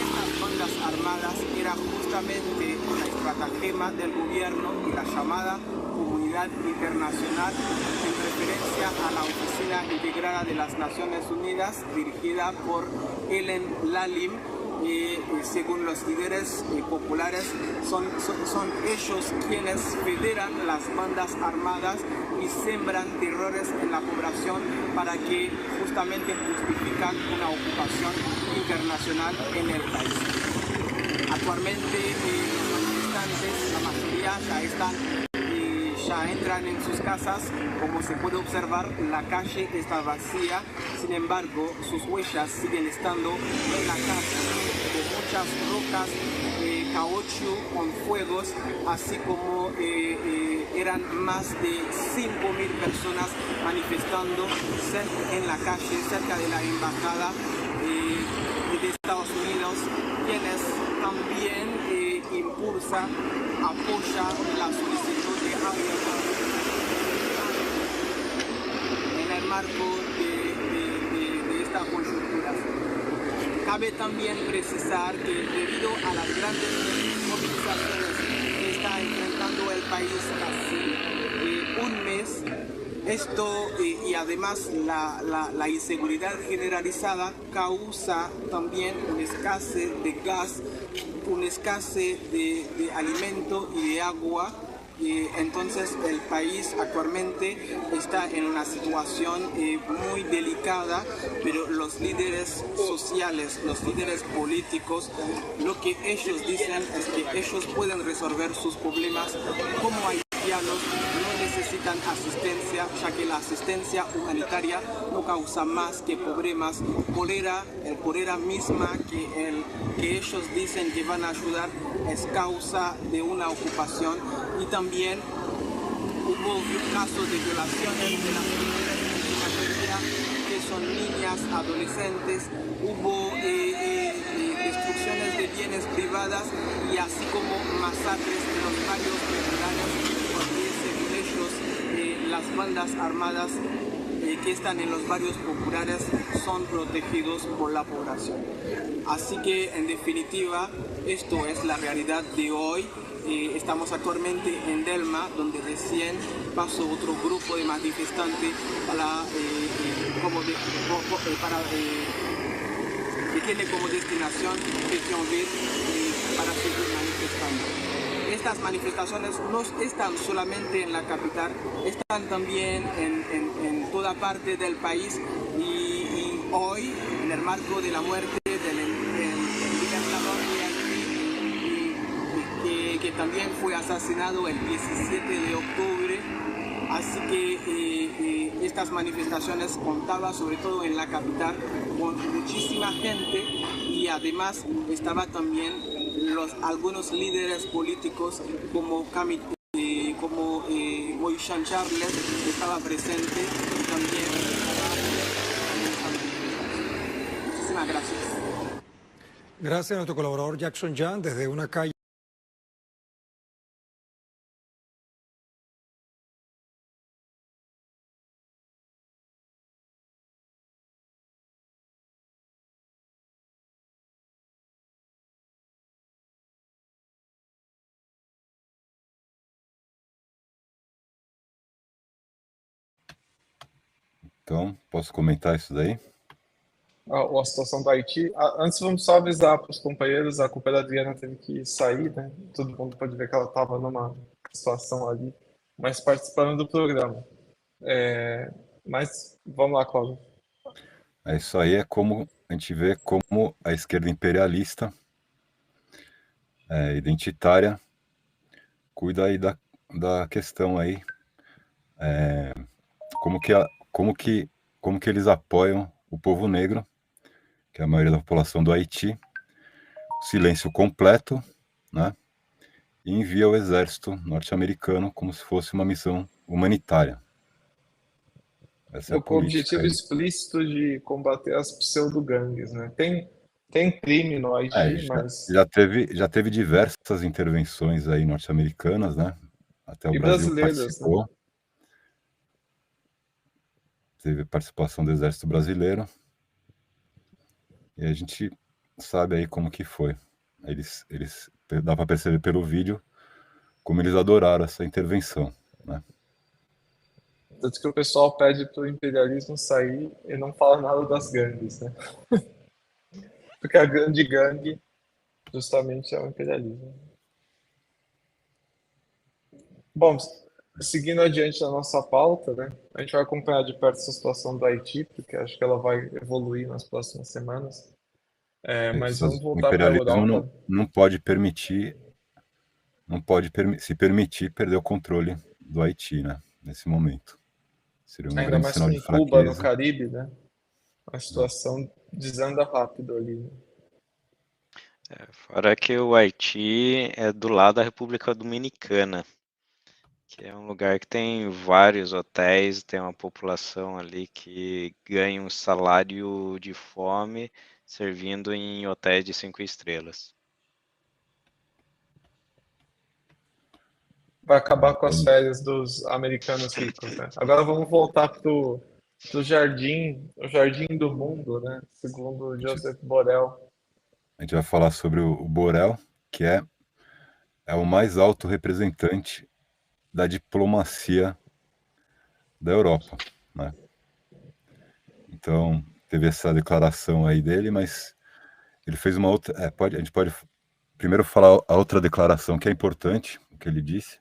estas bandas armadas era justamente una estratagema del gobierno y la llamada comunidad internacional en referencia a la Oficina Integrada de las Naciones Unidas dirigida por Ellen Lalim. Según los líderes populares, son ellos quienes federan las bandas armadas y sembran terrores en la población para que justamente justifican una ocupación internacional en el país. Actualmente los manifestantes, la mayoría ya entran en sus casas. Como se puede observar, la calle está vacía, sin embargo sus huellas siguen estando en la casa, con muchas rocas, caucho con fuegos, así como eran más de 5.000 personas manifestando en la calle cerca de la embajada de Estados Unidos, quienes también apoya la solicitud de Ariel en el marco de esta coyuntura. Cabe también precisar que debido a las grandes movilizaciones que está enfrentando el país casi un mes, esto y además la inseguridad generalizada causa también un escasez de gas, un escasez de alimento y de agua, Entonces el país actualmente está en una situación muy delicada, pero los líderes sociales, los líderes políticos, lo que ellos dicen es que ellos pueden resolver sus problemas como haitianos, no necesitan asistencia, ya que la asistencia humanitaria no causa más que problemas. El cólera misma que ellos dicen que van a ayudar es causa de una ocupación, y también hubo casos de violaciones de las mujeres, en la mayoría que son niñas, adolescentes, hubo destrucciones de bienes privadas y así como masacres de los barrios populares, porque según ellos las bandas armadas que están en los barrios populares son protegidos por la población. Así que en definitiva esto es la realidad de hoy. Estamos actualmente en Delma, donde recién pasó otro grupo de manifestantes que tiene como destinación Pétionville para seguir manifestando. Estas manifestaciones no están solamente en la capital, están también en toda parte del país, y hoy, en el marco de la muerte del libertador de Haití, que también fue asesinado el 17 de octubre, así que estas manifestaciones contaban sobre todo en la capital con muchísima gente, y además estaba también algunos líderes políticos como Moishan Charles estaba presente, y también muchísimas gracias. Gracias a nuestro colaborador Jackson Jan desde una calle. Então, posso comentar isso daí? A situação do Haiti. Antes, vamos só avisar para os companheiros, a companheira Adriana teve que sair, né? Todo mundo pode ver que ela estava numa situação ali, mas participando do programa. Mas vamos lá, Cláudio. Isso aí é como a gente vê como a esquerda imperialista, identitária, cuida aí da questão aí, como que eles apoiam o povo negro, que é a maioria da população do Haiti, silêncio completo, né? E envia o exército norte-americano como se fosse uma missão humanitária. Essa é a Com o objetivo aí. explícito de combater as pseudo-gangues, né? Tem crime no Haiti, mas... Já teve diversas intervenções aí norte-americanas, né? Até o Brasil participou. Né? Teve participação do Exército Brasileiro. E a gente sabe aí como que foi. Eles dá para perceber pelo vídeo como eles adoraram essa intervenção, né? Tanto que o pessoal pede para o imperialismo sair e não fala nada das gangues, né? Porque a grande gangue justamente é o imperialismo. Bom, seguindo adiante na nossa pauta, né? A gente vai acompanhar de perto essa situação do Haiti, porque acho que ela vai evoluir nas próximas semanas. Mas vamos voltar para a Europa. Não pode se permitir perder o controle do Haiti, né? Nesse momento. Seria ainda mais com Cuba no Caribe, né? A situação desanda rápido ali. Né? Fora que o Haiti é do lado da República Dominicana, que é um lugar que tem vários hotéis, tem uma população ali que ganha um salário de fome servindo em hotéis de 5 estrelas. Vai acabar com as férias dos americanos ricos, né? Agora vamos voltar pro jardim, o jardim do mundo, né? Segundo Joseph Borrell. A gente vai falar sobre o Borrell, que é o mais alto representante da diplomacia da Europa, né? Então, teve essa declaração aí dele, mas ele fez uma outra... a gente pode primeiro falar a outra declaração que é importante, o que ele disse,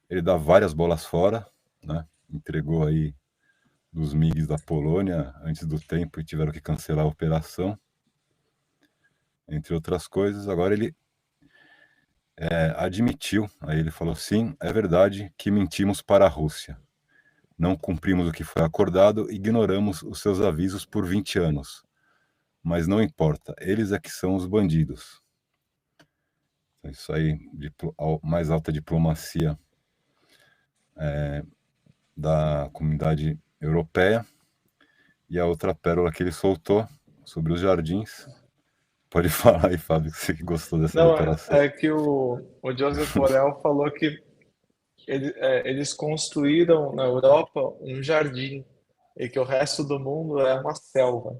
ele dá várias bolas fora, né? Entregou aí dos MiGs da Polônia antes do tempo e tiveram que cancelar a operação, entre outras coisas. Agora ele admitiu, aí ele falou: sim, é verdade que mentimos para a Rússia. Não cumprimos o que foi acordado, ignoramos os seus avisos por 20 anos. Mas não importa, eles é que são os bandidos. Isso aí, mais alta diplomacia da comunidade europeia. E a outra pérola que ele soltou sobre os jardins. Pode falar aí, Fábio, que você que gostou dessa declaração. É que o Joseph Borrell falou que eles construíram na Europa um jardim e que o resto do mundo é uma selva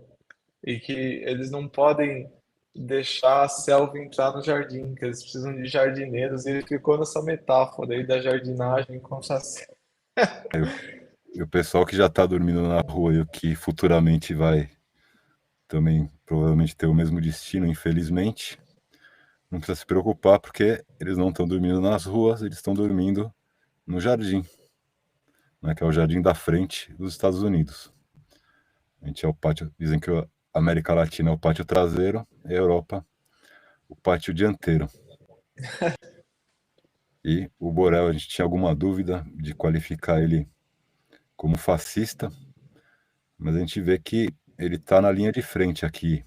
e que eles não podem deixar a selva entrar no jardim, que eles precisam de jardineiros, e ele ficou nessa metáfora aí da jardinagem contra a selva. E o pessoal que já está dormindo na rua e o que futuramente vai também provavelmente ter o mesmo destino, infelizmente, não precisa se preocupar, porque eles não estão dormindo nas ruas, eles estão dormindo no jardim, né, que é o jardim da frente dos Estados Unidos. A gente é o pátio, dizem que a América Latina é o pátio traseiro e a Europa o pátio dianteiro. E o Borrell, a gente tinha alguma dúvida de qualificar ele como fascista, mas a gente vê que ele está na linha de frente aqui,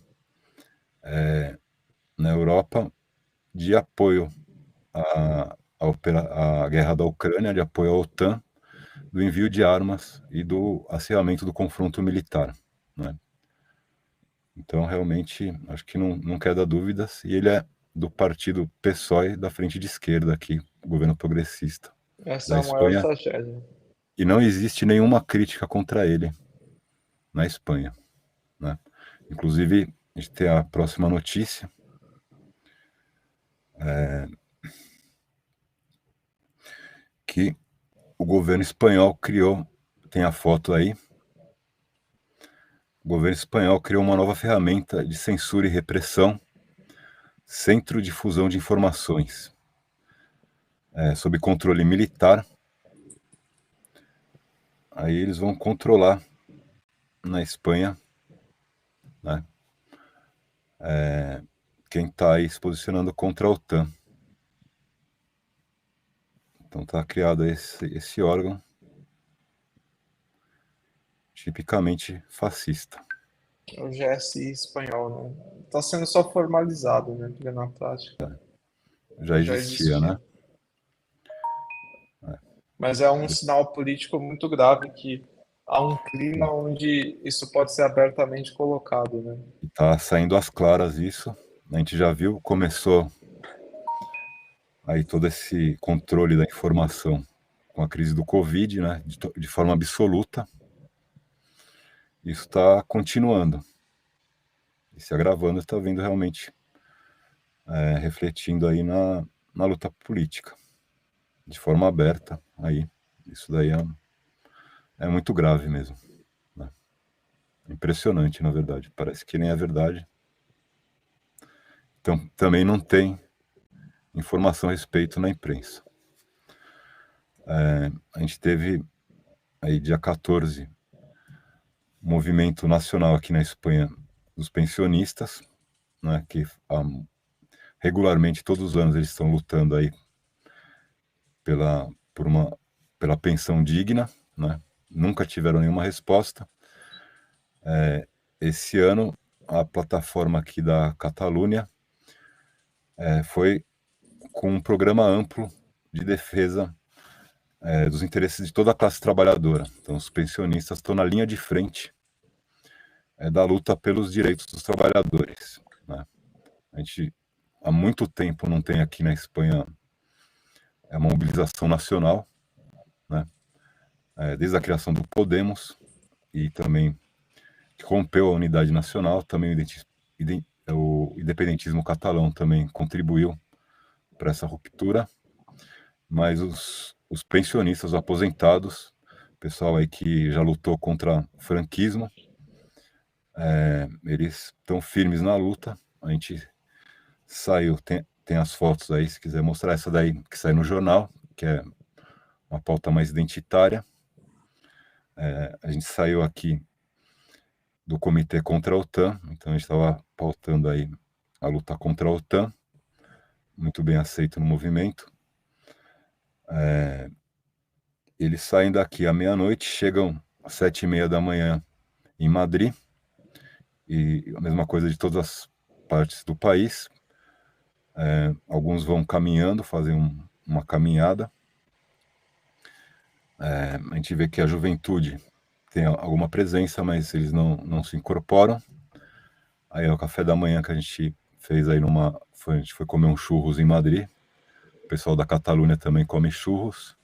na Europa, de apoio à guerra da Ucrânia, de apoio à OTAN, do envio de armas e do acirramento do confronto militar, né? Então, realmente, acho que não queda dúvidas, e ele é do partido PSOE, da frente de esquerda aqui, governo progressista Essa da é a maior Espanha, tragédia. e não existe nenhuma crítica contra ele na Espanha, né? Inclusive, a gente tem a próxima notícia, que o governo espanhol criou, tem a foto aí, o governo espanhol criou uma nova ferramenta de censura e repressão, Centro de Fusão de Informações, sob controle militar. Aí eles vão controlar na Espanha, né, quem está aí se posicionando contra a OTAN. Então está criado esse órgão tipicamente fascista. É o GSI espanhol, né? Está sendo só formalizado, né? Porque na prática Já existia, né? Mas é um sinal político muito grave que há um clima onde isso pode ser abertamente colocado, né? Está saindo às claras isso. A gente já viu, começou aí todo esse controle da informação com a crise do Covid, né? De forma absoluta. Isso está continuando e se agravando, está vindo realmente refletindo aí na luta política de forma aberta. Aí isso daí é muito grave mesmo, né? Impressionante, na verdade. Parece que nem é verdade. Então também não tem informação a respeito na imprensa. A gente teve aí dia 14 movimento nacional aqui na Espanha dos pensionistas, né, que regularmente todos os anos eles estão lutando aí pela pensão digna, né? Nunca tiveram nenhuma resposta. Esse ano a plataforma aqui da Catalunha foi com um programa amplo de defesa dos interesses de toda a classe trabalhadora. Então, os pensionistas estão na linha de frente da luta pelos direitos dos trabalhadores, né? A gente, há muito tempo, não tem aqui na Espanha uma mobilização nacional, né? Desde a criação do Podemos, e também que rompeu a unidade nacional, também o independentismo catalão também contribuiu para essa ruptura, mas os pensionistas, os aposentados, pessoal aí que já lutou contra o franquismo, eles estão firmes na luta. A gente saiu, tem as fotos aí, se quiser mostrar, essa daí que sai no jornal, que é uma pauta mais identitária. A gente saiu aqui do Comitê contra a OTAN, então a gente estava pautando aí a luta contra a OTAN, muito bem aceito no movimento. Eles saem daqui à meia-noite, chegam às 7h30 da manhã em Madrid, e a mesma coisa de todas as partes do país. Alguns vão caminhando, fazem uma caminhada. A gente vê que a juventude tem alguma presença, mas eles não se incorporam. Aí é o café da manhã que a gente fez aí a gente foi comer um churros em Madrid. O pessoal da Catalunha também come churros.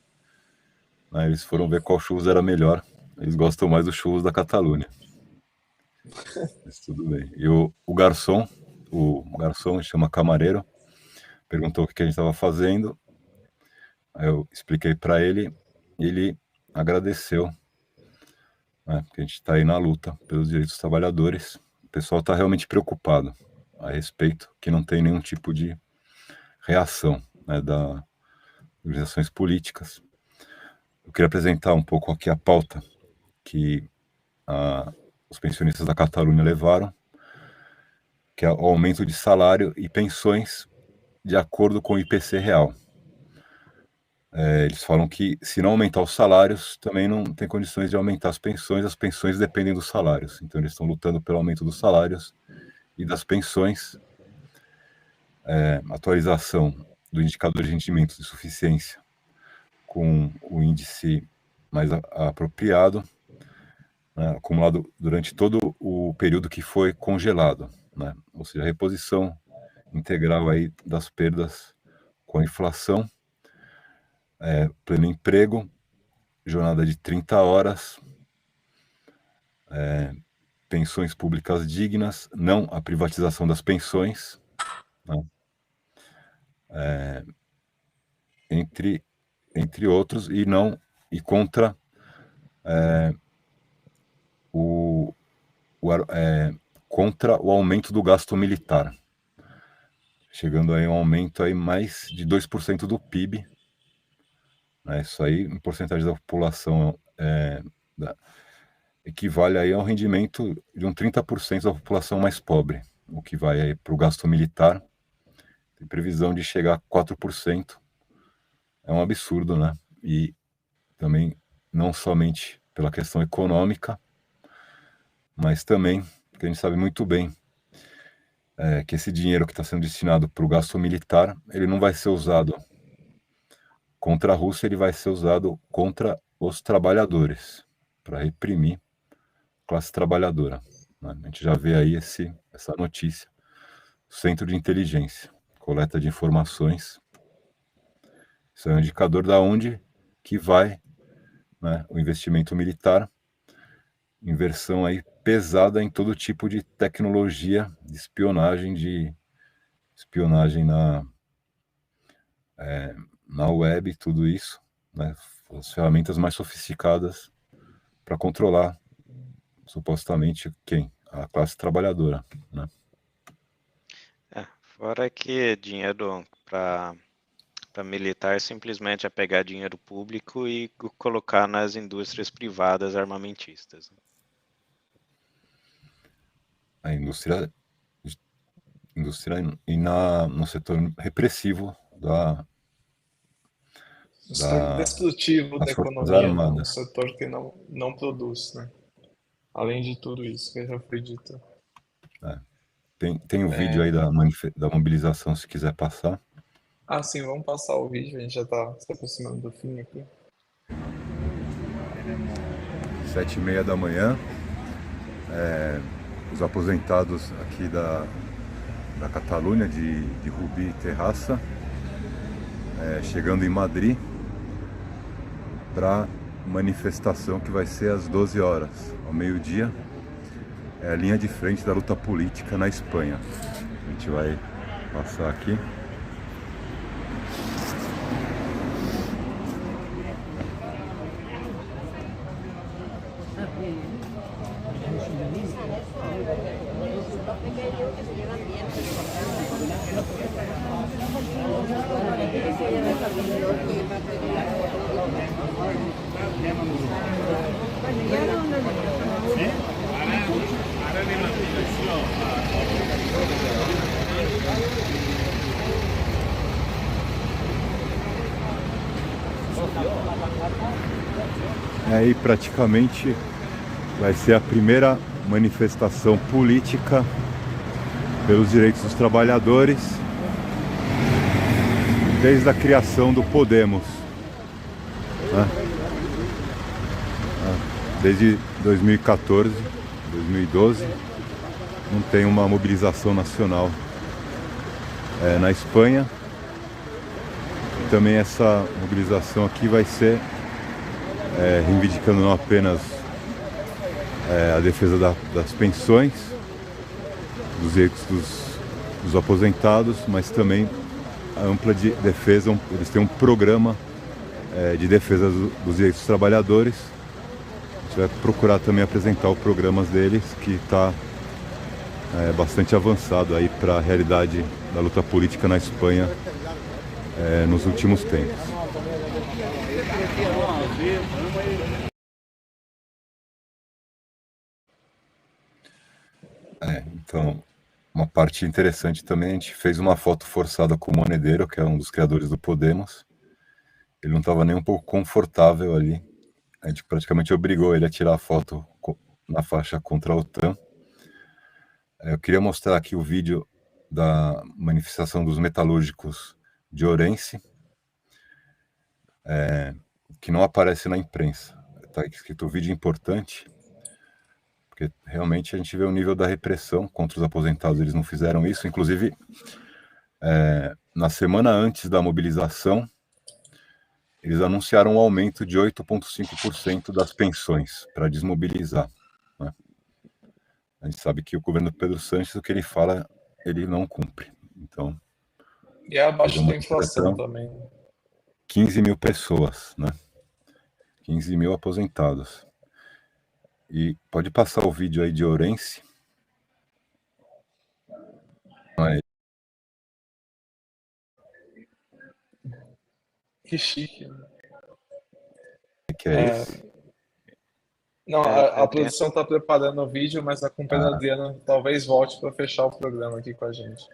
Aí eles foram ver qual churros era melhor. Eles gostam mais do churros da Catalunha. Mas tudo bem. E o garçom chama camareiro, perguntou o que a gente estava fazendo. Aí eu expliquei para ele, e ele agradeceu, né, porque a gente está aí na luta pelos direitos dos trabalhadores. O pessoal está realmente preocupado a respeito, que não tem nenhum tipo de reação, né, das organizações políticas. Eu queria apresentar um pouco aqui a pauta que os pensionistas da Catalunha levaram, que é o aumento de salário e pensões de acordo com o IPC real. Eles falam que, se não aumentar os salários, também não tem condições de aumentar as pensões dependem dos salários. Então, eles estão lutando pelo aumento dos salários e das pensões, atualização do indicador de rendimento de suficiência com o índice mais apropriado, né, acumulado durante todo o período que foi congelado, né? Ou seja, a reposição integral aí das perdas com a inflação, pleno emprego, jornada de 30 horas, pensões públicas dignas, não a privatização das pensões, né? Entre outros, e contra contra o aumento do gasto militar, chegando aí a um aumento aí mais de 2% do PIB, né? Isso aí, em porcentagem da população, equivale aí a um rendimento de um 30% da população mais pobre, o que vai aí para o gasto militar. Tem previsão de chegar a 4%. É um absurdo, né? E também, não somente pela questão econômica, mas também, porque a gente sabe muito bem que esse dinheiro que está sendo destinado para o gasto militar, ele não vai ser usado contra a Rússia, ele vai ser usado contra os trabalhadores, para reprimir a classe trabalhadora, né? A gente já vê aí essa notícia. Centro de Inteligência, coleta de informações. Isso é um indicador da onde que vai, né, o investimento militar, inversão aí pesada em todo tipo de tecnologia de espionagem na web, tudo isso, né, as ferramentas mais sofisticadas para controlar, supostamente, quem? A classe trabalhadora, né? Fora que dinheiro para militar simplesmente é pegar dinheiro público e colocar nas indústrias privadas armamentistas. A indústria e no setor repressivo destrutivo da economia, no setor que não produz, né? Além de tudo isso que já foi dito. Tem o vídeo aí da mobilização, se quiser passar. Sim, vamos passar o vídeo, a gente já está se aproximando do fim aqui. 7h30 da manhã, os aposentados aqui da Catalunha, de Rubí e Terrassa, chegando em Madrid para manifestação que vai ser às 12 horas, ao meio-dia. É a linha de frente da luta política na Espanha. A gente vai passar aqui. aí praticamente vai ser a primeira manifestação política pelos direitos dos trabalhadores desde a criação do Podemos, né? Desde 2014, 2012, não tem uma mobilização nacional na Espanha. E também essa mobilização aqui vai ser reivindicando não apenas a defesa das pensões, dos direitos dos aposentados, mas também a ampla defesa. Eles têm um programa de defesa dos direitos dos trabalhadores. A gente vai procurar também apresentar os programas deles, que está bastante avançado aí para a realidade da luta política na Espanha nos últimos tempos. Então, uma parte interessante também, a gente fez uma foto forçada com o Monedero, que é um dos criadores do Podemos. Ele não estava nem um pouco confortável ali. A gente praticamente obrigou ele a tirar a foto na faixa contra a OTAN. Eu queria mostrar aqui o vídeo da manifestação dos metalúrgicos de Ourense, que não aparece na imprensa. Está escrito vídeo importante, porque realmente a gente vê o nível da repressão contra os aposentados. Eles não fizeram isso. Inclusive, na semana antes da mobilização, eles anunciaram um aumento de 8,5% das pensões para desmobilizar, né? A gente sabe que o governo Pedro Sánchez, o que ele fala, ele não cumpre. Então, e é abaixo da inflação também. 15 mil pessoas, né? 15 mil aposentados. E pode passar o vídeo aí de Ourense. Que chique. Que é isso? Não, a produção está preparando o vídeo, mas a companheira Adriana talvez volte para fechar o programa aqui com a gente.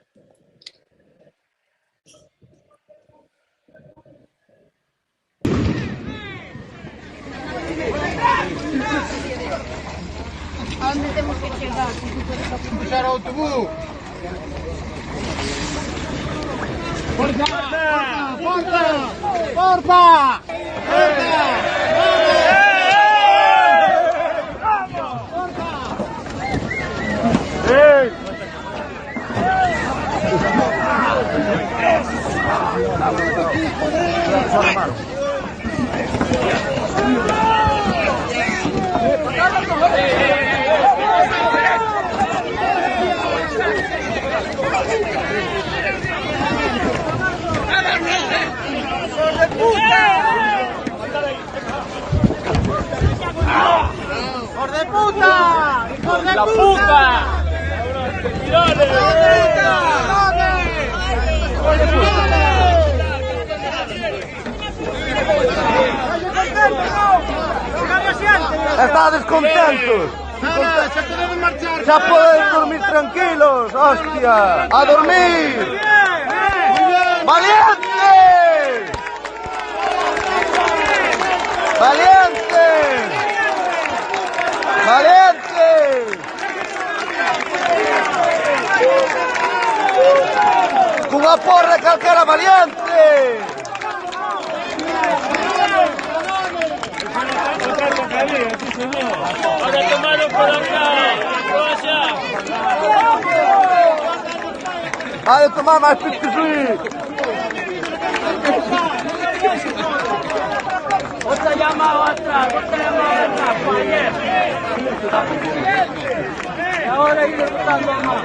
Aonde temos que chegar? Puxar o autobús! Força! Força! Força! ¡Hijo de puta! ¡Hijo de puta! ¡Puta! ¡Estades contentos! ¡Ya podéis dormir tranquilos! ¡Hostia! ¡A dormir! ¡Valiente! ¡Valiente! ¡Valiente! ¡Una porra calquera valiente! Ahora tomaron por acá, Croacia. ¡Ha de tomar más pizzas! Otra llamada atrás, ayer. Y ahora ir buscando más.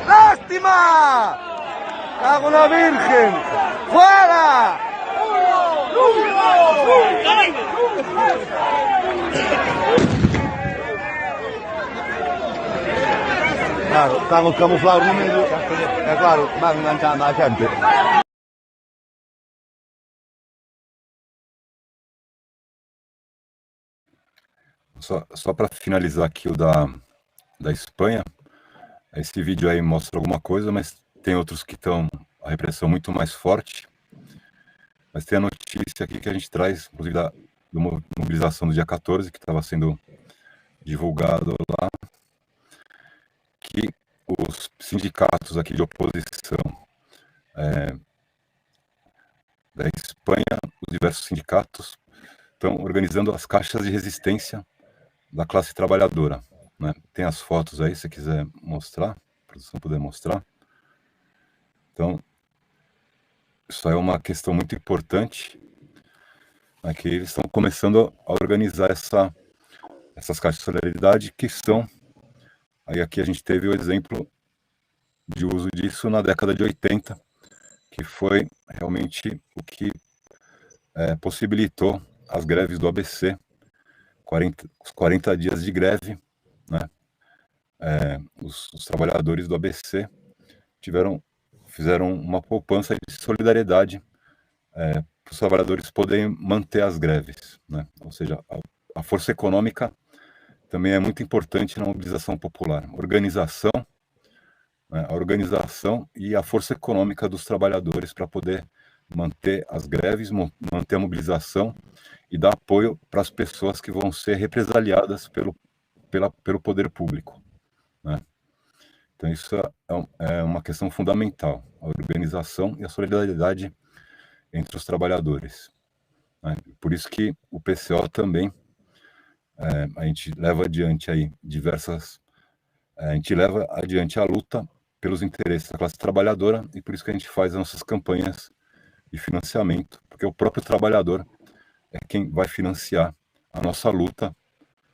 ¡Lástima! ¡Cago en la Virgen! ¡Fuera! Claro, estamos camuflados no medio. É claro, van enganchando a xente. Só para finalizar aqui o da Espanha, Esse vídeo aí mostra alguma coisa, mas tem outros que estão a repressão muito mais forte. Mas tem a notícia aqui que a gente traz, inclusive da mobilização do dia 14, que estava sendo divulgado lá, que os sindicatos aqui de oposição da Espanha, os diversos sindicatos, estão organizando as caixas de resistência da classe trabalhadora, né? Tem as fotos aí, se quiser mostrar, a produção puder mostrar. Então, isso é uma questão muito importante, né, que eles estão começando a organizar essas caixas de solidariedade, que são, aí aqui a gente teve o exemplo de uso disso na década de 80, que foi realmente o que possibilitou as greves do ABC, os 40 dias de greve, né? Os trabalhadores do ABC fizeram uma poupança de solidariedade para os trabalhadores poderem manter as greves, né? Ou seja, a força econômica também é muito importante na mobilização popular. Organização, né? A organização e a força econômica dos trabalhadores para poder manter as greves, manter a mobilização e dar apoio para as pessoas que vão ser represaliadas pelo poder público, né? Então isso é uma questão fundamental, a organização e a solidariedade entre os trabalhadores, né? Por isso que o PCO também, a gente leva adiante aí a gente leva adiante a luta pelos interesses da classe trabalhadora, e por isso que a gente faz as nossas campanhas de financiamento, porque o próprio trabalhador é quem vai financiar a nossa luta,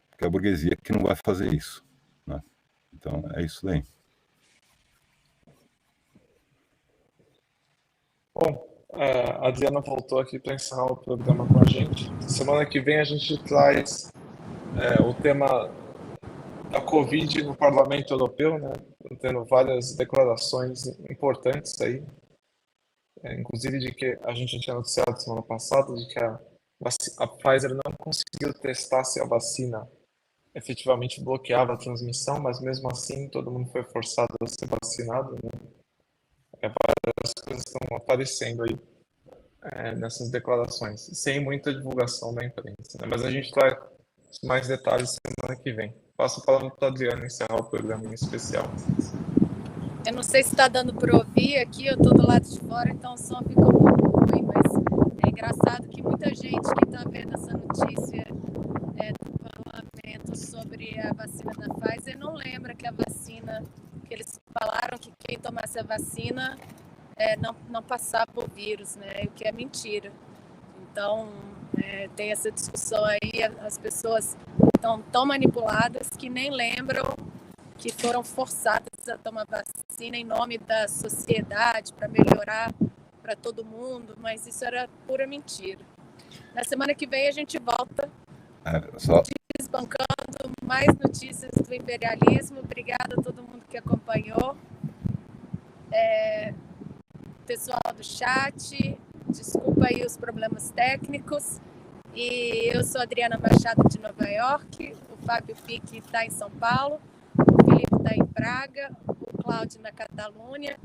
porque é a burguesia que não vai fazer isso, né? Então é isso daí. Bom, a Adriana voltou aqui para encerrar o programa com a gente. Semana que vem a gente traz o tema da Covid no Parlamento Europeu, né? Tendo várias declarações importantes aí, inclusive de que a gente tinha noticiado semana passada de que a Pfizer não conseguiu testar se a vacina efetivamente bloqueava a transmissão, mas mesmo assim todo mundo foi forçado a ser vacinado, né? Várias coisas estão aparecendo aí nessas declarações, sem muita divulgação da imprensa, né? Mas a gente traz mais detalhes semana que vem. Passo a palavra para a Adriana encerrar o programa em especial. Eu não sei se está dando para ouvir aqui, eu estou do lado de fora, então o som ficou um pouco ruim, mas é engraçado que muita gente que está vendo essa notícia do parlamento sobre a vacina da Pfizer não lembra que a vacina, que eles falaram que quem tomasse a vacina não passava o vírus, né? O que é mentira. Então, tem essa discussão aí, as pessoas estão tão manipuladas que nem lembram que foram forçadas a tomar vacina em nome da sociedade, para melhorar para todo mundo, mas isso era pura mentira. Na semana que vem a gente volta desbancando mais notícias do imperialismo. Obrigada a todo mundo que acompanhou. Pessoal do chat, desculpa aí os problemas técnicos. E eu sou a Adriana Machado de Nova York, o Fábio Pique está em São Paulo, o Felipe está em Praga, o Cláudio na Catalunha,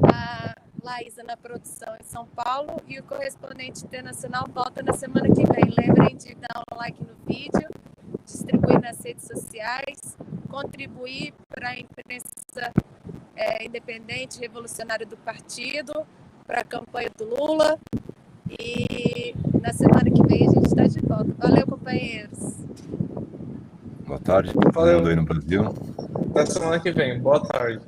a Laísa na produção em São Paulo e o correspondente internacional volta na semana que vem. Lembrem de dar um like no vídeo, distribuir nas redes sociais, contribuir para a imprensa independente revolucionária do partido, para a campanha do Lula. E na semana que vem a gente está de volta. Valeu, companheiros. Boa tarde. Valeu. Aí no Brasil. Até semana que vem. Boa tarde.